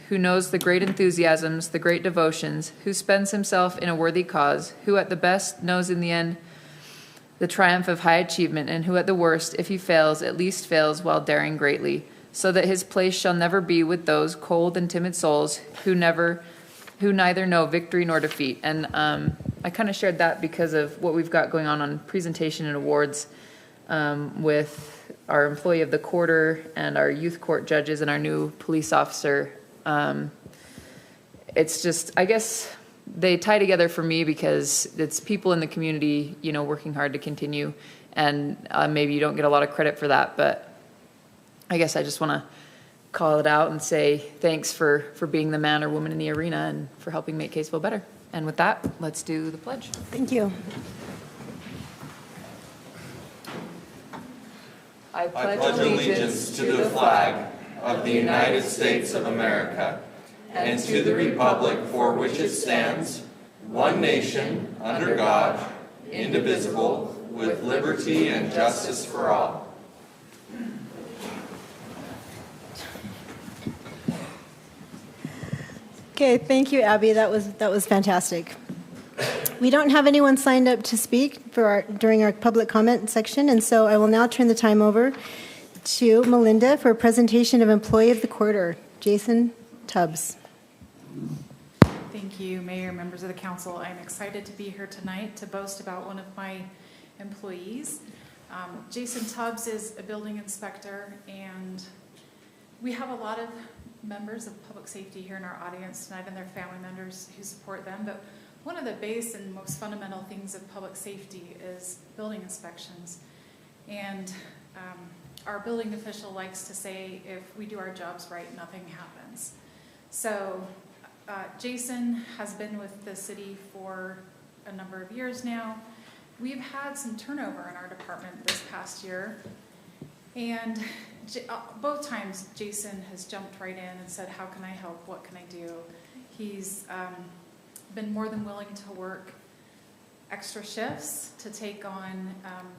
who knows the great enthusiasms, the great devotions, who spends himself in a worthy cause, who at the best knows in the end the triumph of high achievement, and who at the worst, if he fails, at least fails while daring greatly, so that his place shall never be with those cold and timid souls who neither know victory nor defeat. And I kind of shared that because of what we've got going on presentation and awards with our employee of the quarter and our youth court judges and our new police officer. It's just, I guess they tie together for me because it's people in the community, you know, working hard to continue, and maybe you don't get a lot of credit for that, but I guess I just want to call it out and say thanks for being the man or woman in the arena and for helping make Kaysville better. And with that, let's do the pledge. Thank you. I pledge allegiance to the flag of the United States of America and to the republic for which it stands, one nation, under God, indivisible, with liberty and justice for all. Okay, thank you, Abby. That was fantastic. We don't have anyone signed up to speak during our public comment section, and so I will now turn the time over to Melinda for a presentation of Employee of the Quarter, Jason Tubbs. Thank you, Mayor, members of the council. I'm excited to be here tonight to boast about one of my employees. Jason Tubbs is a building inspector, and we have a lot of members of public safety here in our audience tonight and their family members who support them, but one of the base and most fundamental things of public safety is building inspections. And our building official likes to say, if we do our jobs right, nothing happens. So Jason has been with the city for a number of years now. We've had some turnover in our department this past year, and both times Jason has jumped right in and said, how can I help? What can I do? He's been more than willing to work extra shifts to take on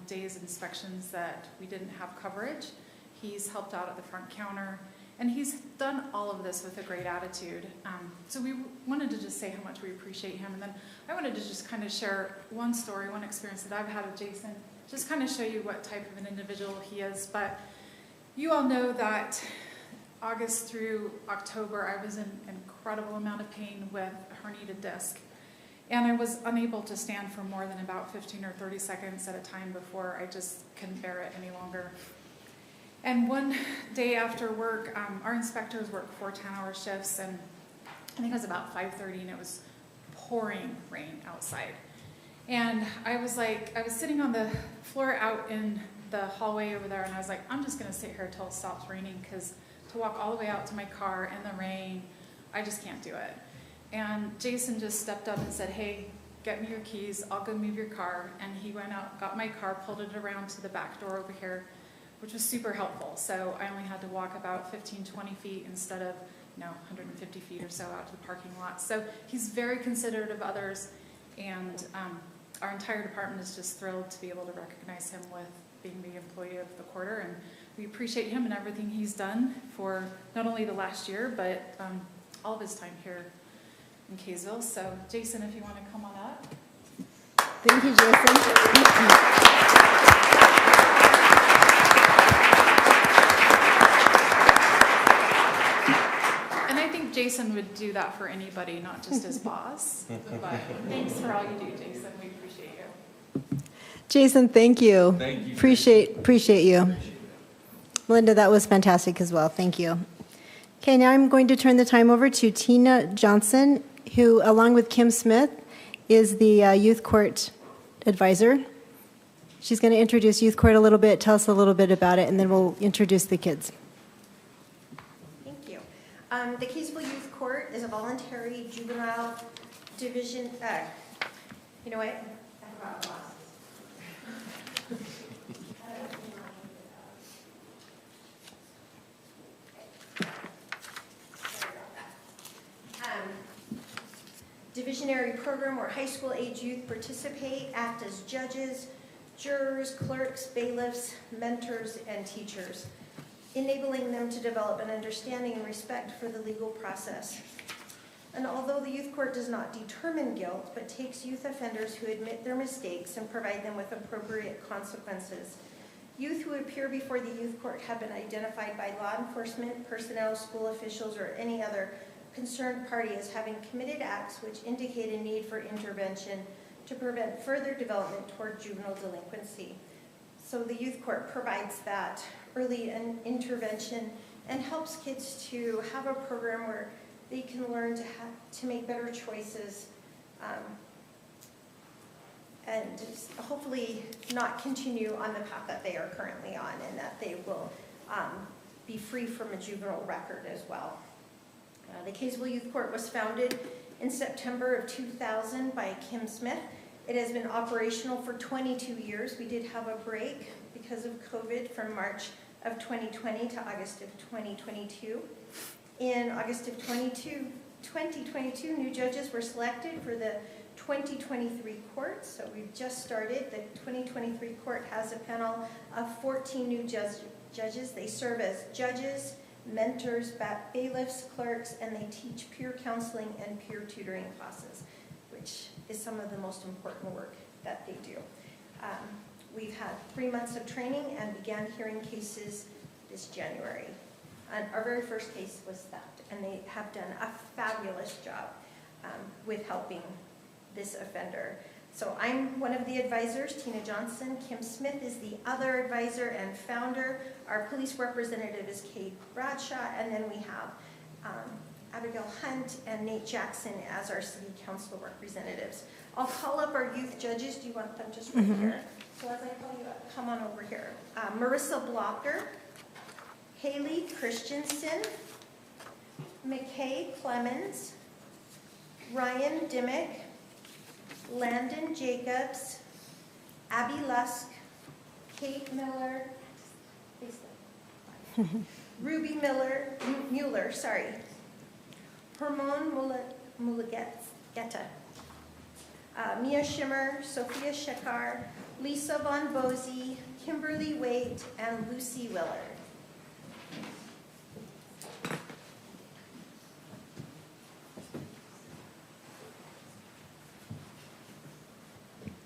days inspections that we didn't have coverage. He's helped out at the front counter, and he's done all of this with a great attitude. So we wanted to just say how much we appreciate him, and then I wanted to just kind of share one story, one experience that I've had with Jason, just kind of show you what type of an individual he is. But you all know that August through October, I was in an incredible amount of pain with a herniated disc. And I was unable to stand for more than about 15 or 30 seconds at a time before I just couldn't bear it any longer. And one day after work, our inspectors work 4 10-hour shifts, and I think it was about 5:30, and it was pouring rain outside. And I was sitting on the floor out in the hallway over there, and I was like, I'm just gonna sit here until it stops raining, because to walk all the way out to my car in the rain, I just can't do it. And Jason just stepped up and said, hey, get me your keys, I'll go move your car. And he went out, got my car, pulled it around to the back door over here, which was super helpful. So I only had to walk about 15, 20 feet instead of 150 feet or so out to the parking lot. So he's very considerate of others, and our entire department is just thrilled to be able to recognize him with being the employee of the quarter, and we appreciate him and everything he's done for not only the last year, but all of his time here in Kaysville. So Jason, if you want to come on up. Thank you, Jason. And I think Jason would do that for anybody, not just his boss. But thanks for all you do, Jason. We appreciate you. Jason, thank you. Thank you. Appreciate you. Melinda, that was fantastic as well. Thank you. Okay, now I'm going to turn the time over to Tina Johnson, who, along with Kim Smith, is the youth court advisor. She's going to introduce youth court a little bit, tell us a little bit about it, and then we'll introduce the kids. Thank you. The Kaysville Youth Court is a voluntary juvenile division. You know what? I forgot my glasses. Divisionary program where high school age youth participate, act as judges, jurors, clerks, bailiffs, mentors, and teachers. enabling them to develop an understanding and respect for the legal process. And although the youth court does not determine guilt, but takes youth offenders who admit their mistakes and provide them with appropriate consequences. Youth who appear before the youth court have been identified by law enforcement, personnel, school officials, or any other concerned party as having committed acts which indicate a need for intervention to prevent further development toward juvenile delinquency. So the youth court provides that early intervention and helps kids to have a program where they can learn to make better choices and hopefully not continue on the path that they are currently on, and that they will be free from a juvenile record as well. The Kaysville Youth Court was founded in September of 2000 by Kim Smith. It has been operational for 22 years. We did have a break because of COVID from March of 2020 to August of 2022. In August of 2022, new judges were selected for the 2023 court. So we've just started. The 2023 court has a panel of 14 new judges. They serve as judges, mentors, bailiffs, clerks, and they teach peer counseling and peer tutoring classes, which is some of the most important work that they do. We've had 3 months of training and began hearing cases this January. And our very first case was theft, and they have done a fabulous job with helping this offender. So I'm one of the advisors, Tina Johnson. Kim Smith is the other advisor and founder. Our police representative is Kate Bradshaw, and then we have Abigail Hunt and Nate Jackson as our city council representatives. I'll call up our youth judges. Do you want them just right here? So as I call you up, come on over here. Marissa Blocker, Haley Christensen, McKay Clemens, Ryan Dimmick, Landon Jacobs, Abby Lusk, Kate Miller, Ruby Mueller, Hermon Mulageta, Mia Schimmer, Sophia Shekar, Lisa Von Bozy, Kimberly Waite, and Lucy Willard.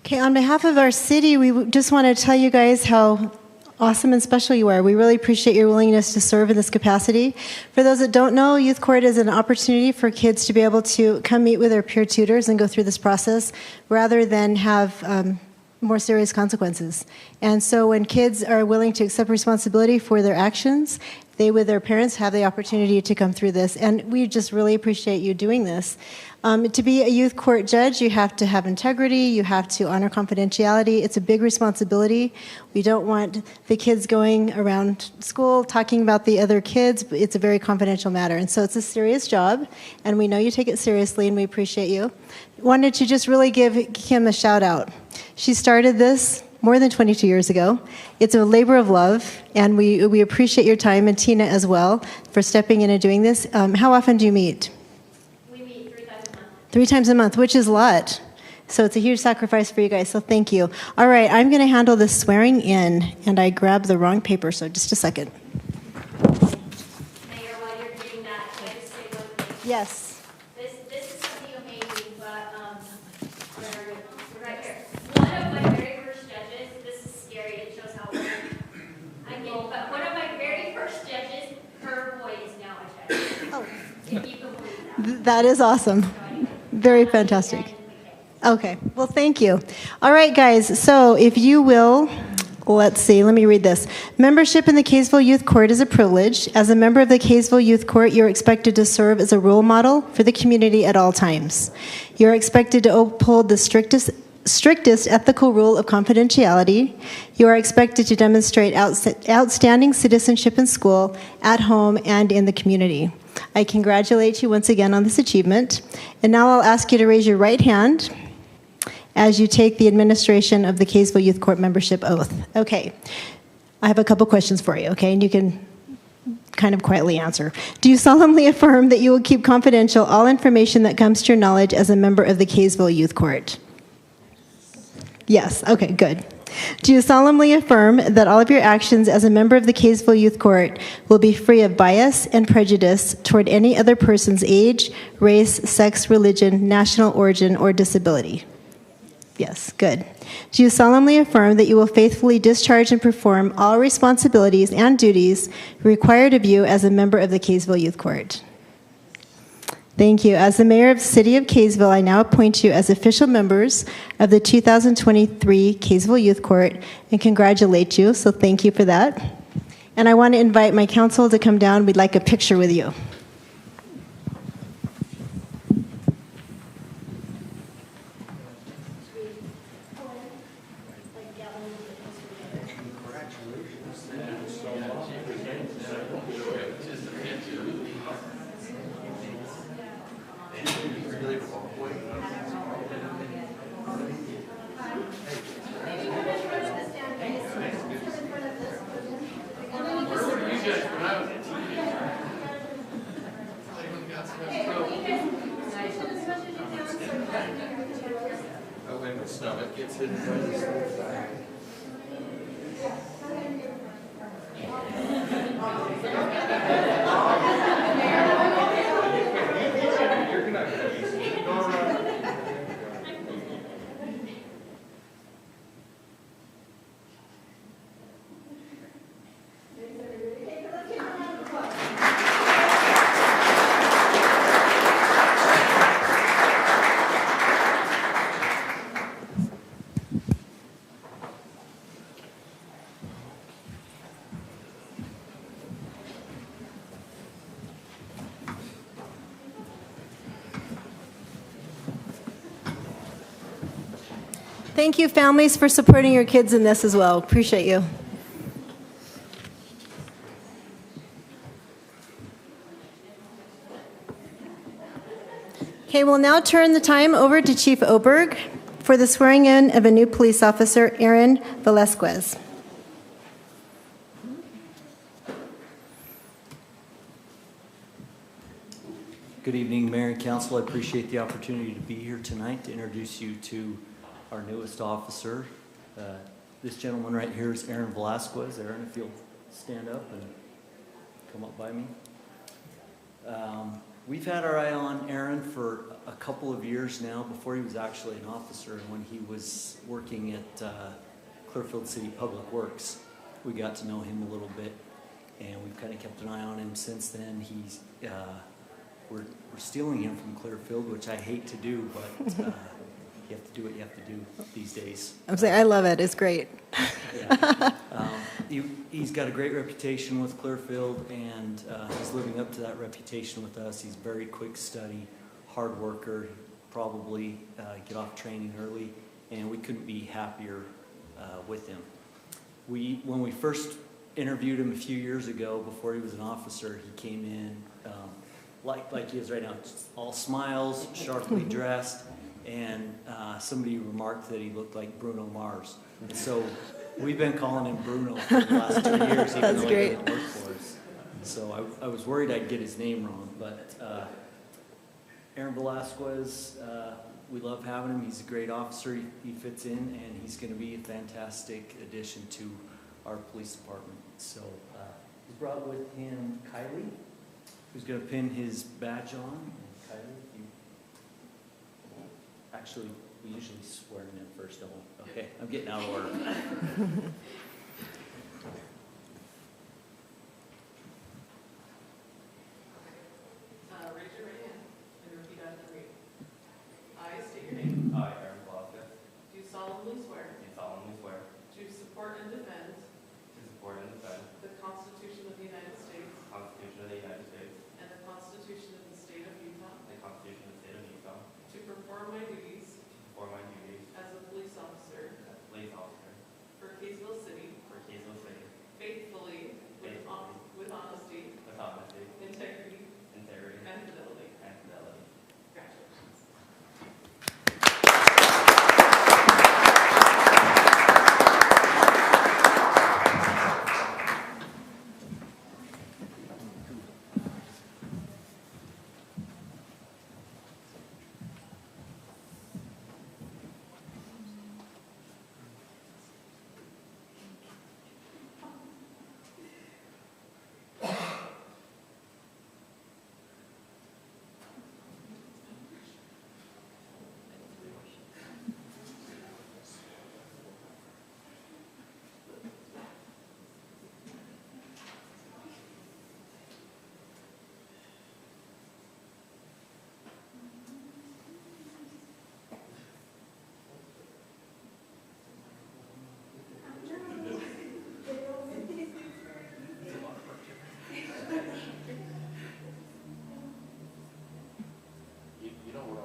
Okay, on behalf of our city, we just want to tell you guys how awesome and special you are. We really appreciate your willingness to serve in this capacity. For those that don't know, Youth Court is an opportunity for kids to be able to come meet with their peer tutors and go through this process rather than have more serious consequences. And so when kids are willing to accept responsibility for their actions, they, with their parents, have the opportunity to come through this. And we just really appreciate you doing this. To be a youth court judge, you have to have integrity, you have to honor confidentiality. It's a big responsibility. We don't want the kids going around school talking about the other kids. It's a very confidential matter. And so it's a serious job, and we know you take it seriously, and we appreciate you. Wanted to just really give Kim a shout out. She started this more than 22 years ago. It's a labor of love, and we appreciate your time, and Tina as well, for stepping in and doing this. How often do you meet? 3 times a month, which is a lot. So it's a huge sacrifice for you guys, so thank you. All right, I'm going to handle the swearing in, and I grabbed the wrong paper, so just a second. Mayor, while you're doing that, can I just say one thing? Yes. This is something amazing, but right here. One of my very first judges, this is scary, it shows how old I get, but one of my very first judges, her boy is now a judge. Oh. If you can believe that. That is awesome. Very fantastic. Okay, well, thank you. All right, guys, so if you will, let's see, let me read this. Membership in the Kaysville Youth Court is a privilege. As a member of the Kaysville Youth Court, you're expected to serve as a role model for the community at all times. You're expected to uphold the strictest ethical rule of confidentiality. You are expected to demonstrate outstanding citizenship in school, at home, and in the community. I congratulate you once again on this achievement. And now I'll ask you to raise your right hand as you take the administration of the Kaysville Youth Court membership oath. Okay, I have a couple questions for you, okay, and you can kind of quietly answer. Do you solemnly affirm that you will keep confidential all information that comes to your knowledge as a member of the Kaysville Youth Court? Yes, okay, good. Do you solemnly affirm that all of your actions as a member of the Kaysville Youth Court will be free of bias and prejudice toward any other person's age, race, sex, religion, national origin, or disability? Yes, good. Do you solemnly affirm that you will faithfully discharge and perform all responsibilities and duties required of you as a member of the Kaysville Youth Court? Thank you. As the mayor of the city of Kaysville, I now appoint you as official members of the 2023 Kaysville Youth Court and congratulate you. So thank you for that. And I want to invite my council to come down. We'd like a picture with you. Thank you, families, for supporting your kids in this as well. Appreciate you. Okay, we'll now turn the time over to Chief Oberg for the swearing in of a new police officer, Aaron Velasquez. Good evening, Mayor and Council. I appreciate the opportunity to be here tonight to introduce you to our newest officer. This gentleman right here is Aaron Velasquez. Aaron, if you'll stand up and come up by me. We've had our eye on Aaron for a couple of years now, before he was actually an officer, and when he was working at Clearfield City Public Works. We got to know him a little bit, and we've kind of kept an eye on him since then. He's we're stealing him from Clearfield, which I hate to do, but you have to do what you have to do these days. I'm saying I love it. It's great. Yeah. He's got a great reputation with Clearfield, and he's living up to that reputation with us. He's very quick study, hard worker, probably get off training early, and we couldn't be happier with him. When we first interviewed him a few years ago, before he was an officer, he came in like he is right now, just all smiles, sharply dressed, and somebody remarked that he looked like Bruno Mars. And so we've been calling him Bruno for the last 2 years, even though he doesn't work for us. So I was worried I'd get his name wrong, but Aaron Velasquez, we love having him. He's a great officer. He fits in, and he's going to be a fantastic addition to our police department. So he's brought with him Kylie, who's going to pin his badge on. Kylie, actually, we usually swear him in first, don't we? Okay, I'm getting out of order. Raise your right hand and repeat after me. I state your name. I, Aaron Velasquez, Do solemnly swear do solemnly swear to support and defend to support and defend the Constitution of the United States the Constitution of the United States and the Constitution of the State of Utah, and the Constitution of the State of Utah, to perform my duties to perform my duties as a police officer as a police officer for Kaysville City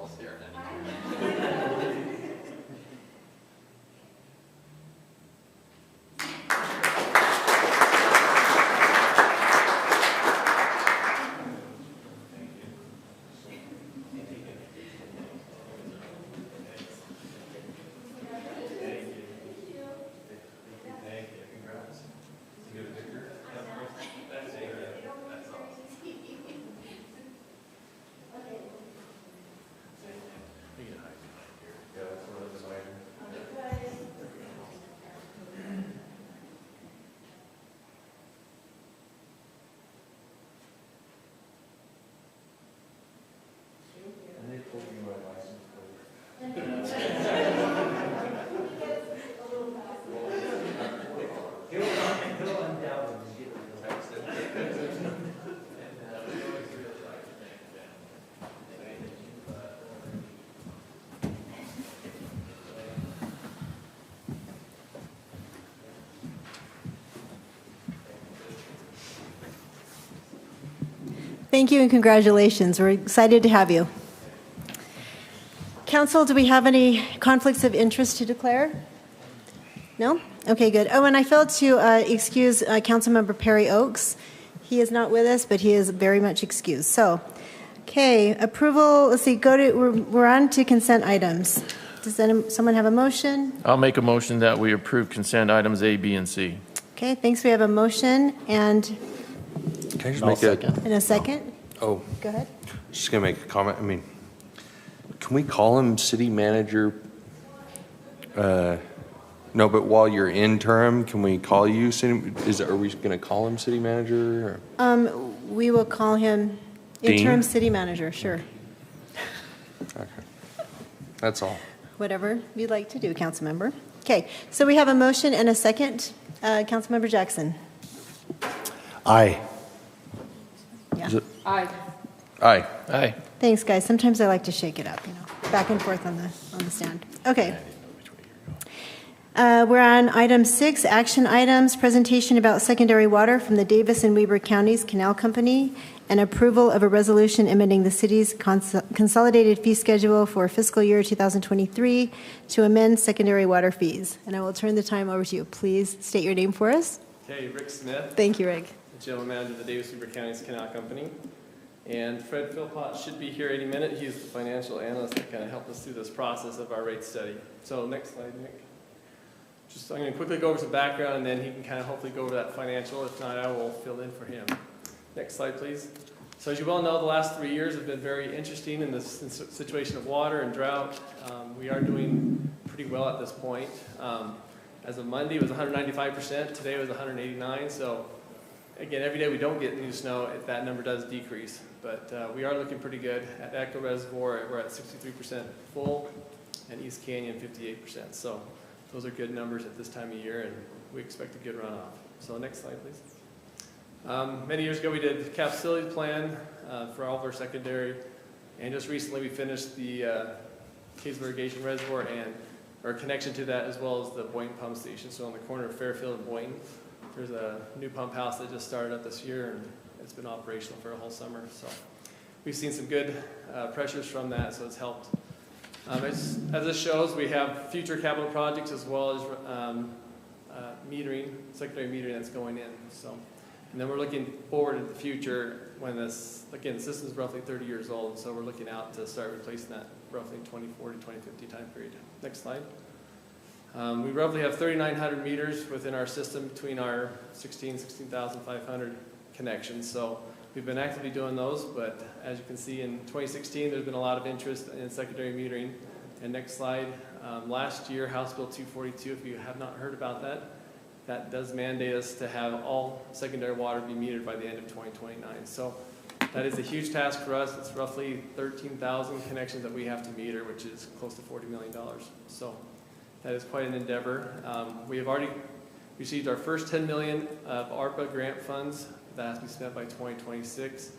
almost there then. Thank you and congratulations. We're excited to have you. Council, do we have any conflicts of interest to declare? No? Okay, good. Oh, and I failed to excuse Councilmember Perry Oaks. He is not with us, but he is very much excused. So, okay, approval. Let's see. We're on to consent items. Does someone have a motion? I'll make a motion that we approve consent items A, B, and C. Okay, thanks. We have a motion and Can I just I'll make second. in a second. Oh, Go ahead. just gonna make a comment. I mean, can we call him city manager? No, but while you're interim, can we call you city? Are we gonna call him city manager? Or? We will call him Dean? interim city manager. Sure. Okay, that's all. Whatever you'd like to do, council member. Okay, so we have a motion and a second. Councilmember Jackson. Aye. Yeah. Is it? Aye. Aye. Aye. Thanks, guys. Sometimes I like to shake it up, back and forth on the stand. Okay. We're on item 6, action items, presentation about secondary water from the Davis and Weber Counties Canal Company, and approval of a resolution amending the city's consolidated fee schedule for fiscal year 2023 to amend secondary water fees. And I will turn the time over to you. Please state your name for us. Okay, Rick Smith, Thank you, Rick. the general manager of the Davis-Weber County's Canal Company. And Fred Philpott should be here any minute. He's the financial analyst that kind of helped us through this process of our rate study. So next slide, Nick. I'm going to quickly go over some background, and then he can kind of hopefully go over that financial. If not, I will fill in for him. Next slide, please. So as you well know, the last 3 years have been very interesting in this situation of water and drought. We are doing pretty well at this point. As of Monday, it was 195%. Today it was 189%. So again, every day we don't get new snow, that number does decrease. But we are looking pretty good. At Echo Reservoir, we're at 63% full, and East Canyon 58%. So those are good numbers at this time of year, and we expect a good runoff. So next slide, please. Many years ago, we did the cap facility plan for all of our secondary, and just recently we finished the Kaysville Irrigation Reservoir and our connection to that, as well as the Boynton Pump Station. So on the corner of Fairfield and Boynton, there's a new pump house that just started up this year, and it's been operational for a whole summer. So we've seen some good pressures from that, so it's helped. As this shows, we have future capital projects as well as metering, secondary metering that's going in. So, and then we're looking forward in the future when this, again, the system is roughly 30 years old, so we're looking out to start replacing that roughly in 2040, 2050 time period. Next slide. We roughly have 3,900 meters within our system between our 16,500 connections. So we've been actively doing those, but as you can see in 2016, there's been a lot of interest in secondary metering. And next slide, last year, House Bill 242, if you have not heard about that, that does mandate us to have all secondary water be metered by the end of 2029. So that is a huge task for us. It's roughly 13,000 connections that we have to meter, which is close to $40 million. So that is quite an endeavor. We have already received our first $10 million of ARPA grant funds that has to be spent by 2026.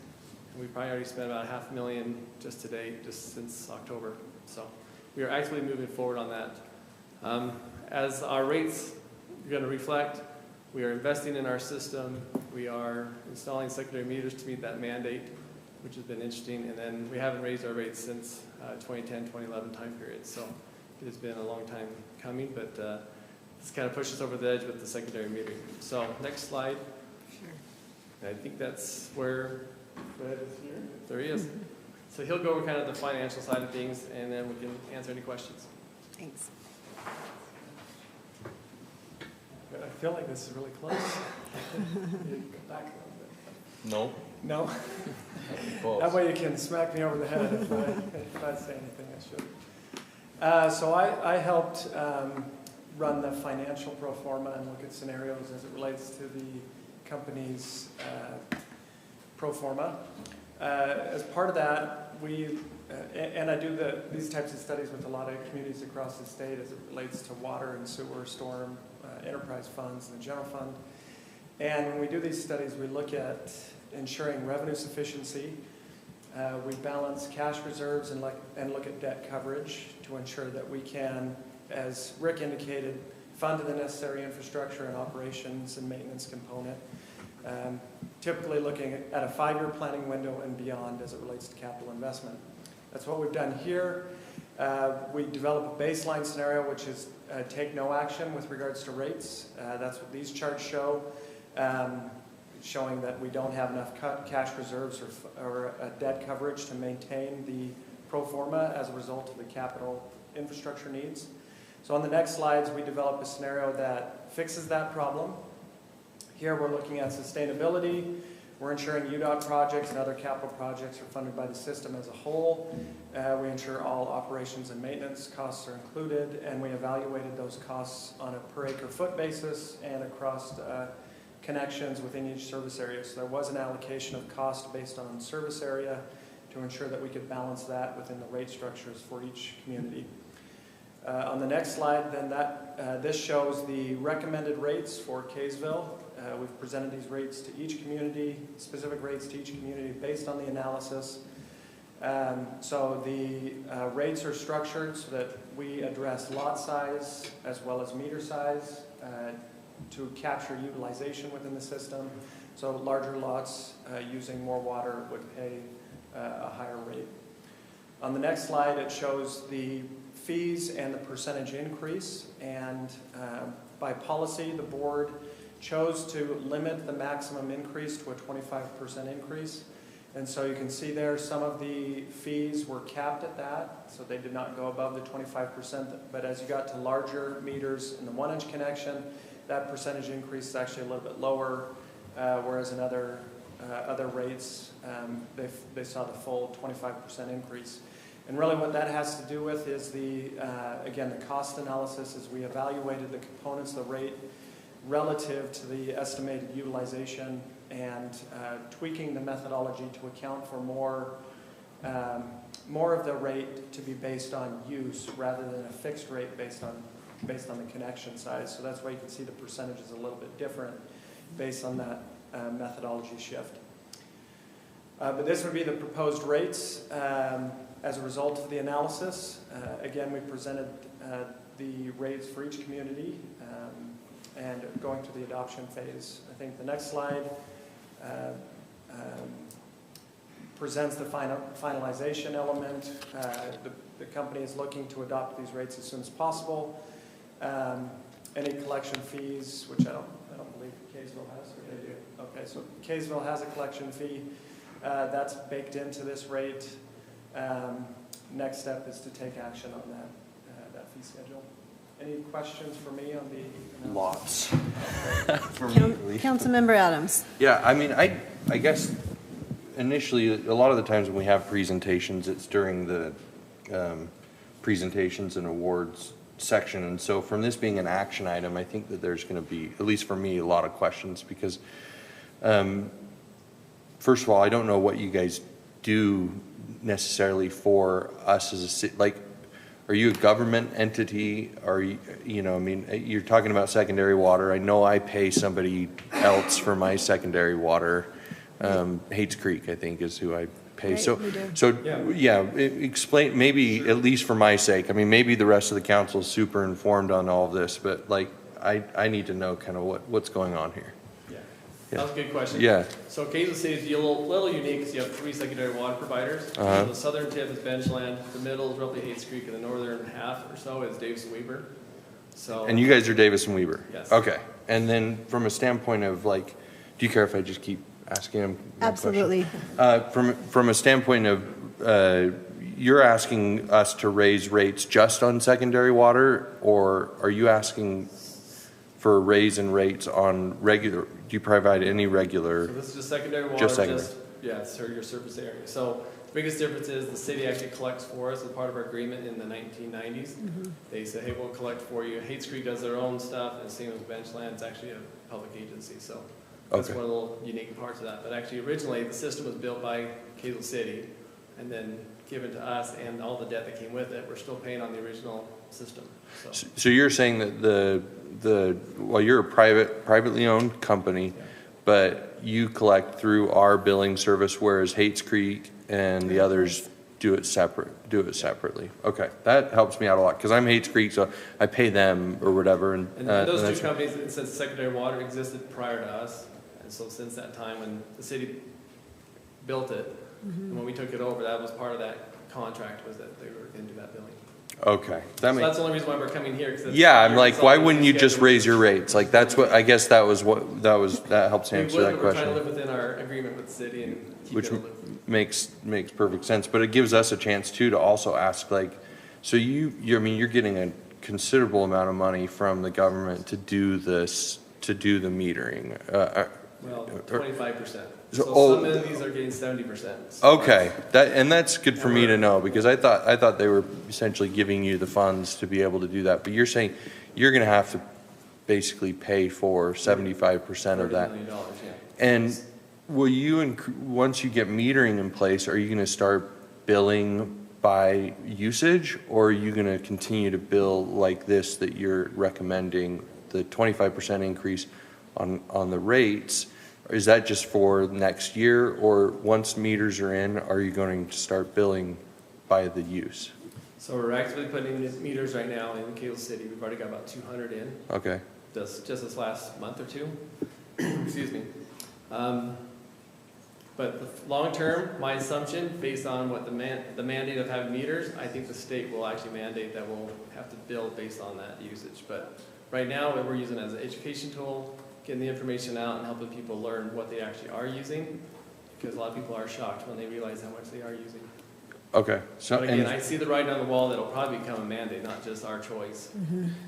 And we've probably already spent about $500,000 just today, just since October. So we are actively moving forward on that. As our rates are going to reflect, we are investing in our system. We are installing secondary meters to meet that mandate. which has been interesting. And then we haven't raised our rates since 2010, 2011 time period. So it has been a long time coming, but it's kind of pushed us over the edge with the secondary metering. So next slide. Sure. I think that's where Fred is here. There he is. So he'll go over kind of the financial side of things, and then we can answer any questions. Thanks. But I feel like this is really close. You come back a little bit. No. No? That way you can smack me over the head if I say anything I should. So I helped run the financial pro forma and look at scenarios as it relates to the company's pro forma. As part of that, and I do these types of studies with a lot of communities across the state as it relates to water and sewer, storm, enterprise funds, and the general fund. And when we do these studies, we look at ensuring revenue sufficiency. We balance cash reserves and look at debt coverage to ensure that we can, as Rick indicated, fund the necessary infrastructure and operations and maintenance component. Typically looking at a 5-year planning window and beyond as it relates to capital investment. That's what we've done here. We develop a baseline scenario, which is take no action with regards to rates. That's what these charts show, showing that we don't have enough cash reserves or debt coverage to maintain the pro forma as a result of the capital infrastructure needs. So on the next slides, we develop a scenario that fixes that problem. Here we're looking at sustainability. We're ensuring UDOT projects and other capital projects are funded by the system as a whole. We ensure all operations and maintenance costs are included, and we evaluated those costs on a per acre foot basis and across connections within each service area. So there was an allocation of cost based on service area to ensure that we could balance that within the rate structures for each community. On the next slide, then this shows the recommended rates for Kaysville. We've presented these rates to each community, specific rates to each community based on the analysis. So the rates are structured so that we address lot size as well as meter size to capture utilization within the system. So larger lots using more water would pay a higher rate. On the next slide, it shows the fees and the percentage increase. And by policy, the board chose to limit the maximum increase to a 25% increase. And so you can see there some of the fees were capped at that, so they did not go above the 25%. But as you got to larger meters in the 1-inch connection, that percentage increase is actually a little bit lower, whereas in other rates, they saw the full 25% increase. And really what that has to do with is again, the cost analysis as we evaluated the components of the rate relative to the estimated utilization and tweaking the methodology to account for more of the rate to be based on use rather than a fixed rate based on the connection size. So that's why you can see the percentage is a little bit different based on that methodology shift. But this would be the proposed rates as a result of the analysis. Again, we presented the rates for each community and going through the adoption phase. I think the next slide presents the finalization element. The company is looking to adopt these rates as soon as possible. Any collection fees, which I don't believe Kaysville has, or they do. Okay, so Kaysville has a collection fee. That's baked into this rate. Next step is to take action on that fee schedule. Any questions for me on the Lots. For me. Councilmember Adams. Yeah, I mean, I guess initially, a lot of the times when we have presentations, it's during the presentations and awards section. And so from this being an action item, I think that there's going to be, at least for me, a lot of questions because, first of all, I don't know what you guys do necessarily for us as a city. Like, are you a government entity? Are you, I mean, you're talking about secondary water. I know I pay somebody else for my secondary water. Hates Creek, I think, is who I pay. Right, Explain, maybe at least for my sake. I mean, maybe the rest of the council is super informed on all of this, but like, I need to know kind of what's going on here. Yeah. That was a good question. Yeah. So Kaysville City is a little unique because you have 3 secondary water providers. Uh-huh. So the southern tip is Benchland, the middle is roughly Hates Creek, and the northern half or so is Davison Weber. So. And you guys are Davis and Weber? Yes. Okay. And then from a standpoint of like, do you care if I just keep asking him? Absolutely. From a standpoint of, you're asking us to raise rates just on secondary water, or are you asking for a raise in rates on regular? Do you provide any regular? So this is just secondary water. Just secondary. Yeah, it's your surface area. So the biggest difference is the city actually collects for us as part of our agreement in the 1990s. They say, hey, we'll collect for you. Hates Creek does their own stuff, and same as Benchland. It's actually a public agency, so that's Okay. one of the little unique parts of that. But actually, originally, the system was built by Kaysville City and then given to us, and all the debt that came with it, we're still paying on the original system. So, So you're saying that well, you're a privately owned company, yeah. but you collect through our billing service, whereas Hates Creek and the others do it separately. Okay, that helps me out a lot, because I'm Hates Creek, so I pay them or whatever. And those that's- two companies, since secondary water existed prior to us, and so since that time when the city built it, and when we took it over, that was part of that contract, was that they were going to do that billing. Okay, So that's the only reason why we're coming here. yeah, I'm like, why wouldn't you just raise your rates? Like, that's what, I guess that helps answer that We're trying to question. live within our agreement with the city and keep Which it aloof. makes perfect sense, but it gives us a chance too to also ask, like, so I mean, you're getting a considerable amount of money from the government to do this, to do the metering. Well, 25%. So- So some entities are getting 70%. Okay, that's good for me to know, because I thought they were essentially giving you the funds to be able to do that, but you're saying you're gonna have to basically pay for 75% of that. $30 million, yeah. And will you, once you get metering in place, are you gonna start billing by usage, or are you gonna continue to bill like this, that you're recommending, the 25% increase on the rates? Is that just for next year, or once meters are in, are you going to start billing by the use? So we're actively putting in meters right now in Kaysville City. We've already got about 200 in. Okay. Just this last month or two. Excuse me. But the long term, my assumption, based on what the mandate of having meters, I think the state will actually mandate that we'll have to bill based on that usage. But right now, we're using it as an education tool, getting the information out and helping people learn what they actually are using, because a lot of people are shocked when they realize how much they are using. Okay. So, But again, I see the writing on the wall that it'll probably become a mandate, not just our choice.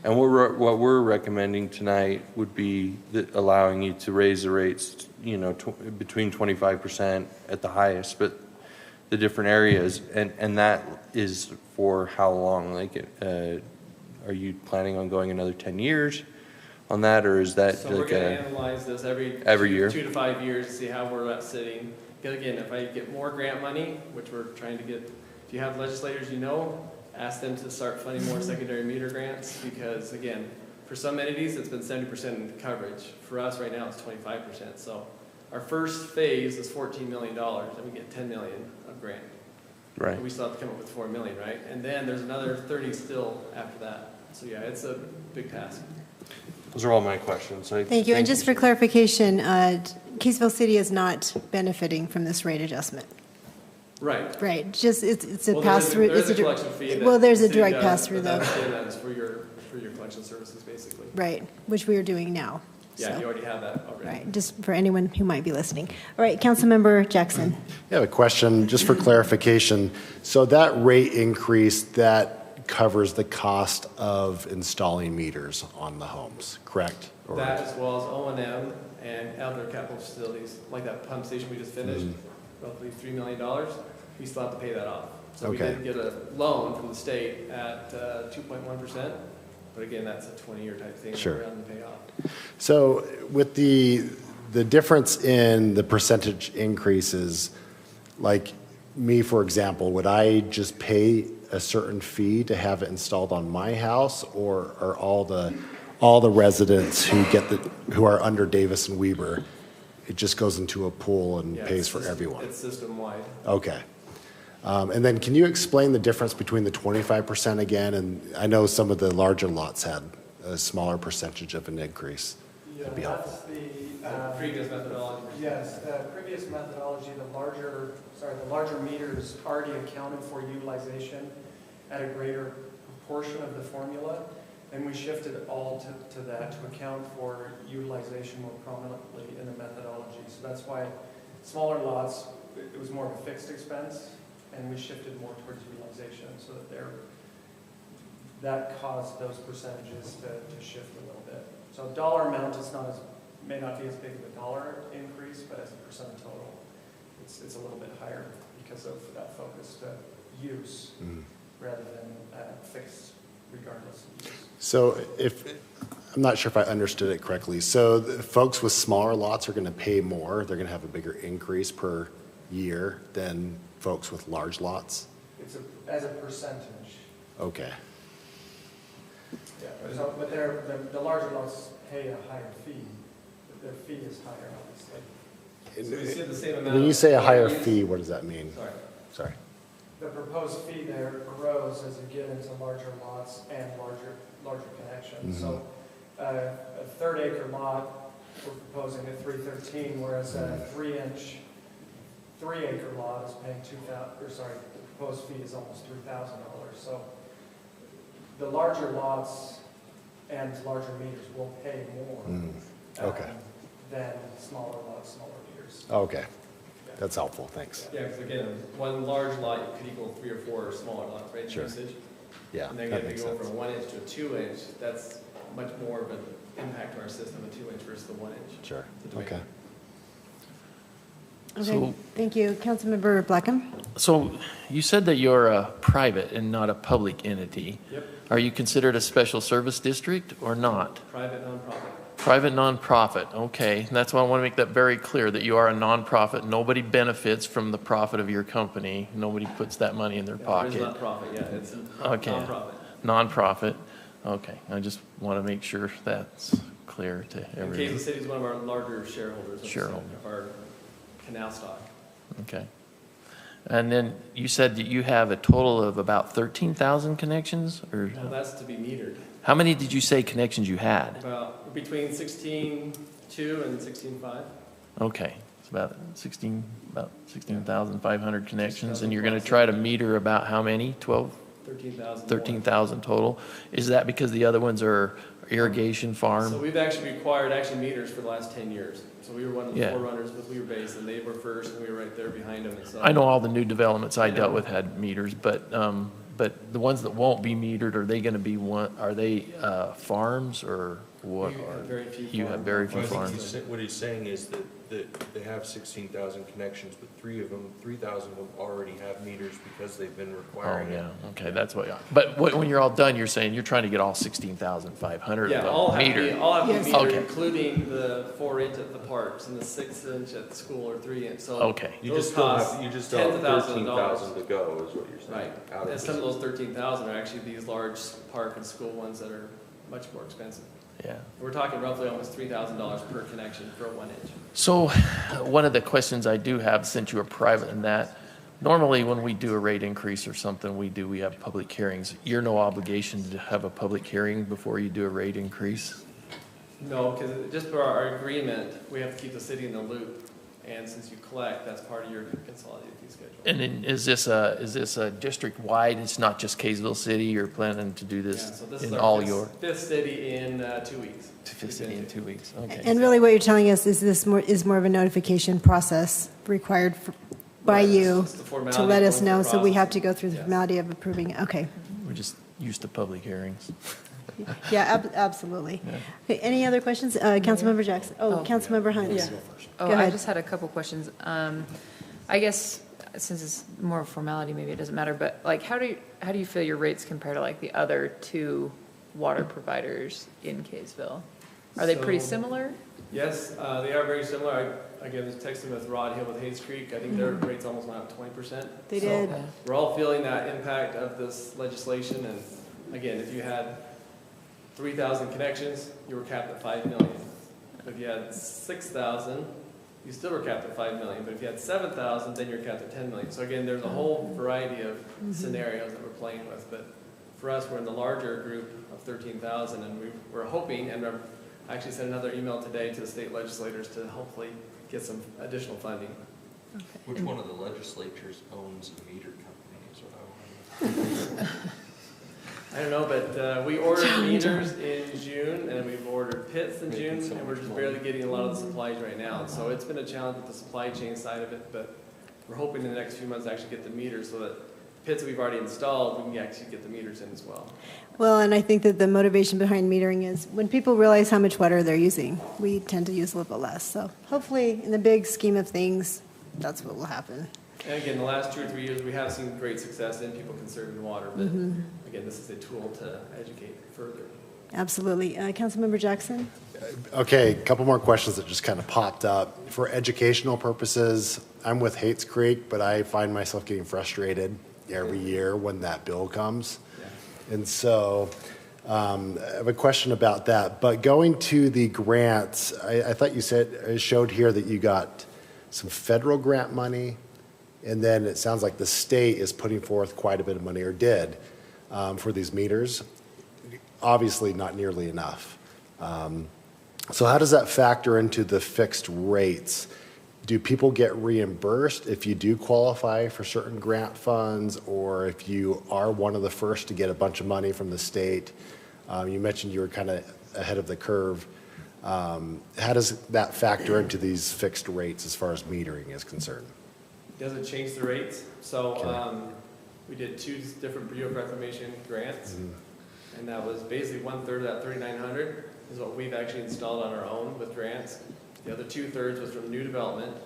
and what we're recommending tonight would be allowing you to raise the rates, between 25% at the highest, but the different areas, and that is for how long? Like, are you planning on going another 10 years on that, or is that So we're like gonna analyze this every year? 2 to 5 years to see how we're sitting. Because again, if I get more grant money, which we're trying to get, if you have legislators ask them to start funding more secondary meter grants, because again, for some entities, it's been 70% coverage. For us right now, it's 25%. So our first phase is $14 million, and we get $10 million of grant. Right. We still have to come up with $4 million, right? And then there's another 30 still after that. So yeah, it's a big task. Those are all my questions. Thank you. And just for clarification, Kaysville City is not benefiting from this rate adjustment. Right. Right, just, it's a Well, pass-through. There's a it's collection fee. Well, there's a the city direct does, pass-through, but though. that is for your collection services, basically. Right, which we are doing now. Yeah, so. you already have that already. Right, just for anyone who might be listening. All right, Councilmember Jackson. I have a question, just for clarification. So that rate increase, that covers the cost of installing meters on the homes, correct? Or- That as well as O&M and other capital facilities, like that pump station we just finished, roughly $3 million, we still have to pay that off. So we Okay. did get a loan from the state at 2.1%, but again, that's a 20-year type thing. Sure. We're going to pay off. So with the difference in the percentage increases, like me, for example, would I just pay a certain fee to have it installed on my house, or are all the residents who are under Davis and Weber, it just goes into a pool and Yeah, pays it's for everyone? It's system-wide. Okay. And then can you explain the difference between the 25% again? And I know some of the larger lots had a smaller percentage of an increase. Yeah, That'd be that's the, Previous methodology. yes, the previous methodology, the larger meters already accounted for utilization at a greater proportion of the formula, and we shifted all to that to account for utilization more prominently in the methodology. So that's why smaller lots, it was more of a fixed expense, and we shifted more towards utilization so that that caused those percentages to shift a little bit. So dollar amount is may not be as big of a dollar increase, but as a percent of total, it's a little bit higher because of that focus to use rather than fixed regardless of use. So I'm not sure if I understood it correctly. So the folks with smaller lots are going to pay more. They're going to have a bigger increase per year than folks with large lots? It's as a percentage. Okay. Yeah, so, but the larger lots pay a higher fee. Their fee is higher, obviously. So we see the same amount. When you say a higher of fee, what does that mean? Sorry. The proposed fee there grows as you get into larger lots and larger connections. So a 3-acre lot, we're proposing at $313, whereas a 3-acre lot is paying the proposed fee is almost $3,000. So the larger lots and larger meters will pay more Okay. than smaller lots, smaller meters. Okay. That's helpful. Thanks. Yeah, because again, one large lot could equal 3 or 4 smaller lots, right? Sure. Usage. Yeah, And then that if makes you go sense. from a 1-inch to a 2-inch, that's much more of an impact to our system, a 2-inch versus the 1-inch. Sure. The Okay. Okay, So- thank you. Councilmember Blackham? So you said that you're a private and not a public entity. Yep. Are you considered a special service district or not? Private nonprofit. Private nonprofit, okay. That's why I want to make that very clear, that you are a nonprofit. Nobody benefits from the profit of your company. Nobody puts that money in their There pocket. is not profit, yeah, it's Okay. nonprofit. Nonprofit, okay. I just want to make sure that's clear to And everyone. Kaysville City is one of our larger shareholders of our canal stock. Okay. And then you said that you have a total of about 13,000 connections, or Well, that's to be metered. how many did you say connections you had? About between 16.2 and 16.5. Okay, it's about 16,500 connections, and you're going to try to meter about how many? 12? 13,000. 13,000 total. Is that because the other ones are irrigation farm? So we've actually required meters for the last 10 years. So we were one of the Yeah. forerunners with Weaver Base, and they were first, and we were right there behind them. And so I know all the new developments I dealt with had meters, but the ones that won't be metered, are they going to be farms or what? We have very few You have farms. very few Well, I think farms. what he's saying is that they have 16,000 connections, but 3,000 of them already have meters because they've been Oh, requiring it. yeah, okay, that's what, but when you're all done, you're saying you're trying to get all 16,500 Yeah, of all them have to be, metered? all have to be Yes. metered, Okay. including the 4-inch at the parks and the 6-inch at the school or 3-inch. So Okay. You those just still cost have, you just still have tens of thousands of dollars. 13,000 to go is what you're saying. Right. Out of And some of this. those 13,000 are actually these large park and school ones that are much more expensive. Yeah. We're talking roughly almost $3,000 per connection for a 1-inch. So one of the questions I do have, since you are private in that, normally when we do a rate increase or something, we have public hearings. You're no obligation to have a public hearing before you do a rate increase? No, because just for our agreement, we have to keep the city in the loop. And since you collect, that's part of your consolidated fee schedule. And then is this a district-wide? It's not just Kaysville City? You're planning to do Yeah, this so this in is all our your, fifth city in 2 weeks. fifth city in 2 weeks? Okay. And really what you're telling us is this is more of a notification process required by Right, you it's the formality to let of us going know, through so we have process. to go through the Yes. formality of approving it. Okay. We're just used to public hearings. Yeah, absolutely. Yeah. Okay, any other questions? Councilmember Jackson? Oh, Oh. Councilmember Hunt. Yeah. Oh, Go I ahead. just had a couple questions. I guess since it's more of a formality, maybe it doesn't matter, but like, how do you feel your rates compare to like the other 2 water providers in Kaysville? Are they pretty So- similar? Yes, they are very similar. I again, was texting with Rod Hill with Hayes Creek. I think their rates almost went up 20%. They So did. We're all feeling that impact of this legislation. And again, if you had 3,000 connections, you were capped at 5 million. If you had 6,000, you still were capped at 5 million. But if you had 7,000, then you're capped at 10 million. So again, there's a whole variety of scenarios that we're playing with. But for us, we're in the larger group of 13,000, and we're hoping, and I actually sent another email today to the state legislators to hopefully get some additional funding. Which one of the legislatures owns a meter company is what I want. I don't know, but we ordered meters in June, and we've ordered pits in June, and we're just barely getting a lot of the supplies right now. So it's been a challenge with the supply chain side of it, but we're hoping in the next few months to actually get the meters so that pits that we've already installed, we can actually get the meters in as well. Well, and I think that the motivation behind metering is when people realize how much water they're using, we tend to use a little bit less. So hopefully, in the big scheme of things, that's what will happen. And again, the last 2 or 3 years, we have seen great success in people conserving water, but again, this is a tool to educate further. Absolutely. Councilmember Jackson? Okay, a couple more questions that just kind of popped up. For educational purposes, I'm with Hates Creek, but I find myself getting frustrated every year when that bill comes. Yeah. And so I have a question about that. But going to the grants, I thought you showed here that you got some federal grant money, and then it sounds like the state is putting forth quite a bit of money, or did, for these meters. Obviously not nearly enough. So how does that factor into the fixed rates? Do people get reimbursed if you do qualify for certain grant funds, or if you are one of the first to get a bunch of money from the state? You mentioned you were kind of ahead of the curve. How does that factor into these fixed rates as far as metering is concerned? Doesn't change the rates. So we did 2 different Bureau of Reclamation grants, and that was basically 1/3 of that 3,900 is what we've actually installed on our own with grants. The other 2/3 was from new development,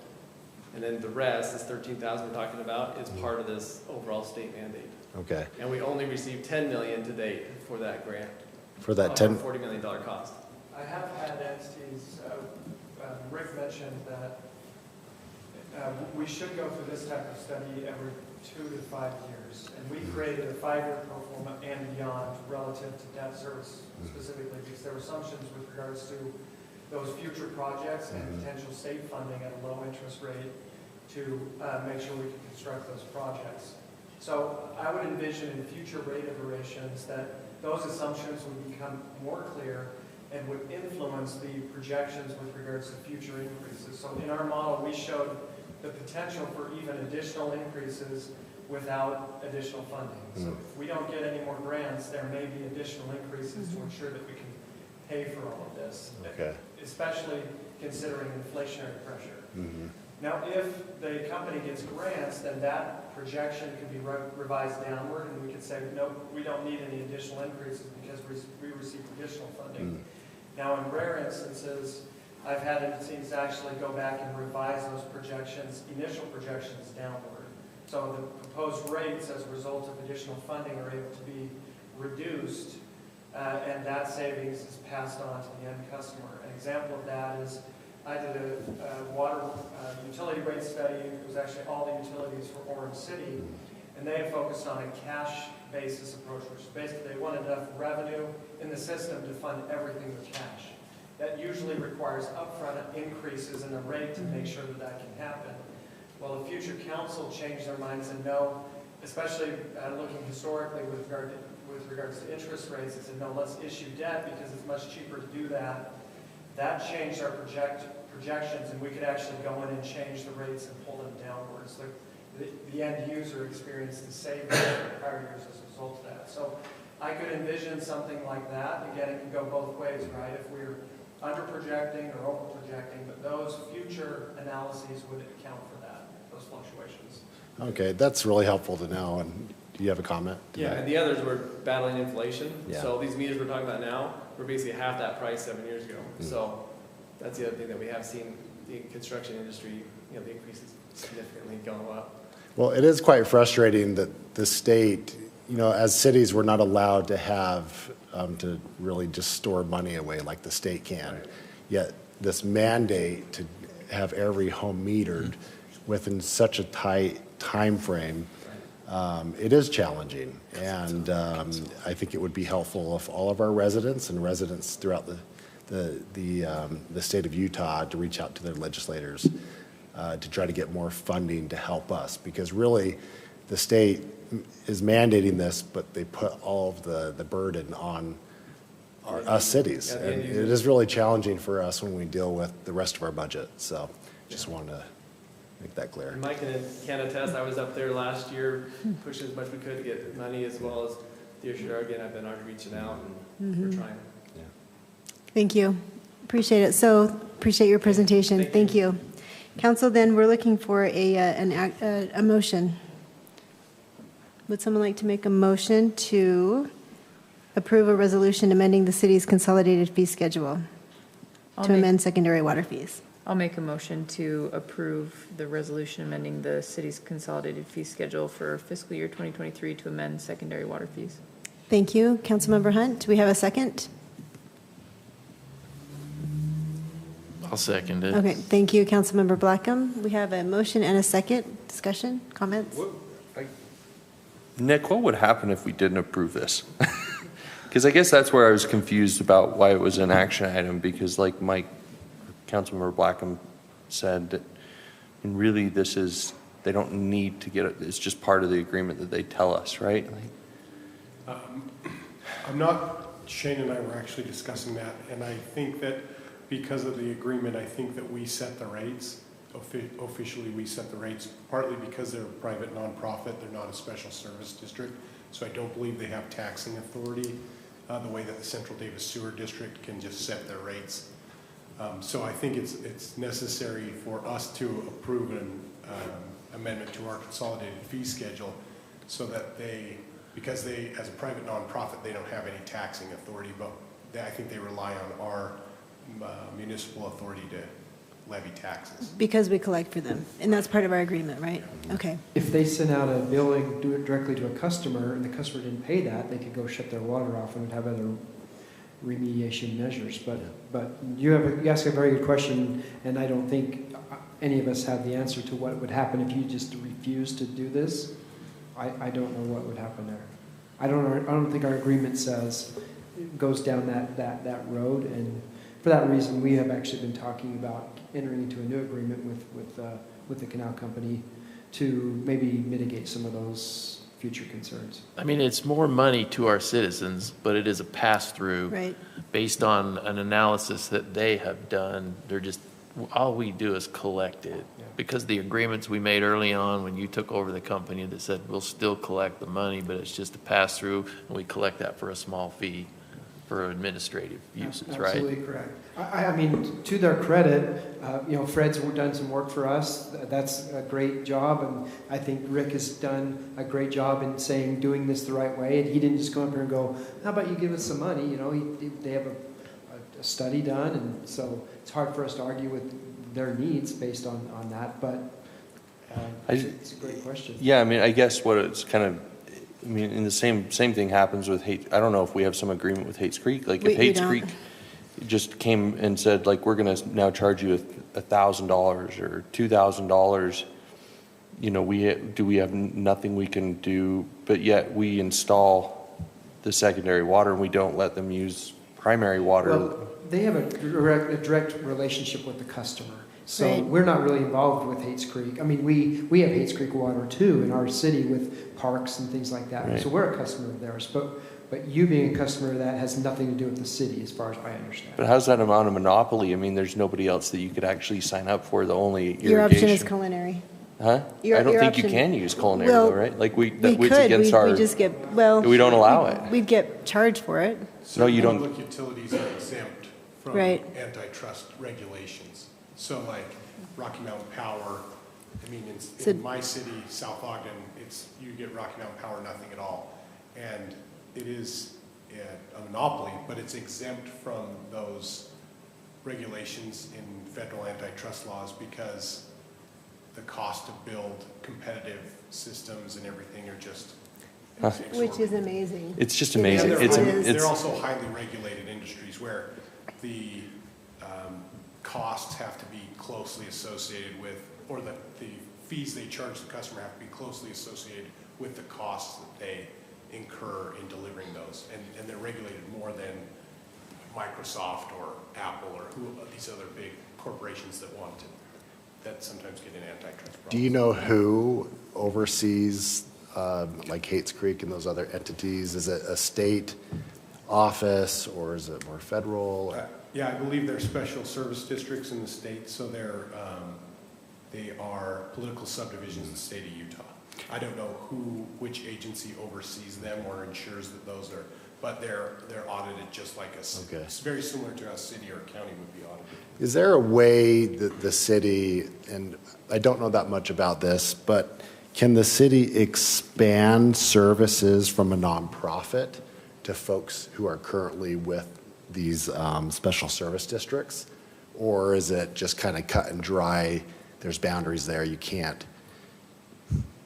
and then the rest, this 13,000 we're talking about, is part of this overall state mandate. Okay. And we only received $10 million to date for that grant. For that $40 million cost. I have had entities, Rick mentioned that we should go through this type of study every 2 to 5 years. And we created a 5-year pro forma and beyond relative to debt service specifically, because there were assumptions with regards to those future projects and potential state funding at a low interest rate to make sure we can construct those projects. So I would envision in future rate iterations that those assumptions would become more clear and would influence the projections with regards to future increases. So in our model, we showed the potential for even additional increases without additional funding. So if we don't get any more grants, there may be additional increases to ensure that we can pay for all of this, especially considering inflationary pressure. Now, if the company gets grants, then that projection could be revised downward, and we could say, no, we don't need any additional increases because we received additional funding. Now, in rare instances, I've had entities actually go back and revise those projections, initial projections downward. So the proposed rates as a result of additional funding are able to be reduced, and that savings is passed on to the end customer. An example of that is I did a water utility rate study. It was actually all the utilities for Orange City, and they had focused on a cash basis approach, which is basically they wanted enough revenue in the system to fund everything with cash. That usually requires upfront increases in the rate to make sure that that can happen. Well, the future council changed their minds and no, especially looking historically with regards to interest rates, they said, no, let's issue debt because it's much cheaper to do that. That changed our projections, and we could actually go in and change the rates and pull them downwards. The end user experienced the savings in prior years as a result of that. So I could envision something like that. Again, it can go both ways, right? If we're under-projecting or over-projecting, but those future analyses would account for that, those fluctuations. Okay, that's really helpful to know. And do you have a comment? Yeah, and the others were battling inflation. So these meters we're talking about now were basically half that price 7 years ago. So that's the other thing that we have seen the construction industry, the increases significantly going up. Well, it is quite frustrating that the state, as cities, we're not allowed to have to really just store money away like the state can. Right. Yet this mandate to have every home metered within such a tight time frame, it is challenging. And I think it would be helpful if all of our residents and residents throughout the state of Utah to reach out to their legislators to try to get more funding to help us, because really the state is mandating this, but they put all of the burden on us cities. Yeah, the And end it users. is really challenging for us when we deal with the rest of our budget. So just wanted to make that clear. And Mike can attest, I was up there last year pushing as much we could to get money, as well as this year. Again, I've been already reaching out and we're trying. Thank you. Appreciate it. So appreciate your presentation. Thank you. Council, then we're looking for a motion. Would someone like to make a motion to approve a resolution amending the city's consolidated fee schedule to amend secondary water fees? I'll make a motion to approve the resolution amending the city's consolidated fee schedule for fiscal year 2023 to amend secondary water fees. Thank you. Councilmember Hunt, do we have a second? I'll second it. Okay, thank you, Councilmember Blackham. We have a motion and a second. Discussion, comments? Nick, what would happen if we didn't approve this? Because I guess that's where I was confused about why it was an action item, because like Mike, Councilmember Blackham said, that, and really this is, they don't need to get it, it's just part of the agreement that they tell us, right? I'm not, Shane and I were actually discussing that, and I think that because of the agreement, I think that we set the rates. Officially, we set the rates, partly because they're a private nonprofit, they're not a special service district, so I don't believe they have taxing authority the way that the Central Davis Sewer District can just set their rates. So I think it's necessary for us to approve an amendment to our consolidated fee schedule so that because they, as a private nonprofit, they don't have any taxing authority, but I think they rely on our municipal authority to levy taxes. Because we collect for them, and that's part of our agreement, right? Okay. If they sent out a billing, do it directly to a customer, and the customer didn't pay that, they could go shut their water off and would have other remediation measures. But you ask a very good question, and I don't think any of us have the answer to what would happen if you just refused to do this. I don't know what would happen there. I don't think our agreement goes down that road, and for that reason, we have actually been talking about entering into a new agreement with the canal company to maybe mitigate some of those future concerns. I mean, it's more money to our citizens, but it is a pass-through. Right. Based on an analysis that they have done. All we do is collect it. Yeah. Because the agreements we made early on when you took over the company that said we'll still collect the money, but it's just a pass-through, and we collect that for a small fee for administrative uses, right? Absolutely correct. I mean, to their credit, Fred's done some work for us. That's a great job, and I think Rick has done a great job in doing this the right way. And he didn't just go up here and go, "How about you give us some money?" They have a study done, and so it's hard for us to argue with their needs based on that. But it's a great question. Yeah, I mean, I guess what it's kind of, I mean, and the same thing happens with I don't know if we have some agreement with Hates Creek. Like if Hates Creek just came and said, like, we're going to now charge you $1,000 or $2,000, do we have nothing we can do? But yet we install the secondary water and we don't let them use primary water. Well, they have a direct relationship with the customer. So Right. we're not really involved with Hates Creek. I mean, we have Hates Creek water too in our city with parks and things like that. Right. So we're a customer of theirs. But you being a customer of that has nothing to do with the city as far as I understand. But how's that amount of monopoly? I mean, there's nobody else that you could actually sign up for, the only irrigation. Your option is culinary. Huh? Your I don't think you option- can use culinary Well, though, right? Like We it's could, against our, we just get, well. we don't allow it. We'd get charged for it. No, you don't. Public utilities are exempt from Right. antitrust regulations. So like Rocky Mountain Power, I mean, So- in my city, South Ogden, you get Rocky Mountain Power, nothing at all. And it is a monopoly, but it's exempt from those regulations in federal antitrust laws because the cost to build competitive systems and everything are just Which is amazing. It's just It amazing. is. It's It is. they're also highly regulated industries where the costs have to be closely associated with, or the fees they charge the customer have to be closely associated with the costs that they incur in delivering those. And they're regulated more than Microsoft or Apple or these other big corporations that sometimes get in antitrust problems. Do you know who oversees like Hates Creek and those other entities? Is it a state office, or is it more federal? Yeah, I believe they're special service districts in the state, so they are political subdivisions in the state of Utah. I don't know which agency oversees them or ensures that those are, but they're audited just like us. Okay. It's very similar to how a city or a county would be audited. Is there a way that the city, and I don't know that much about this, but can the city expand services from a nonprofit to folks who are currently with these special service districts? Or is it just kind of cut and dry, there's boundaries there, you can't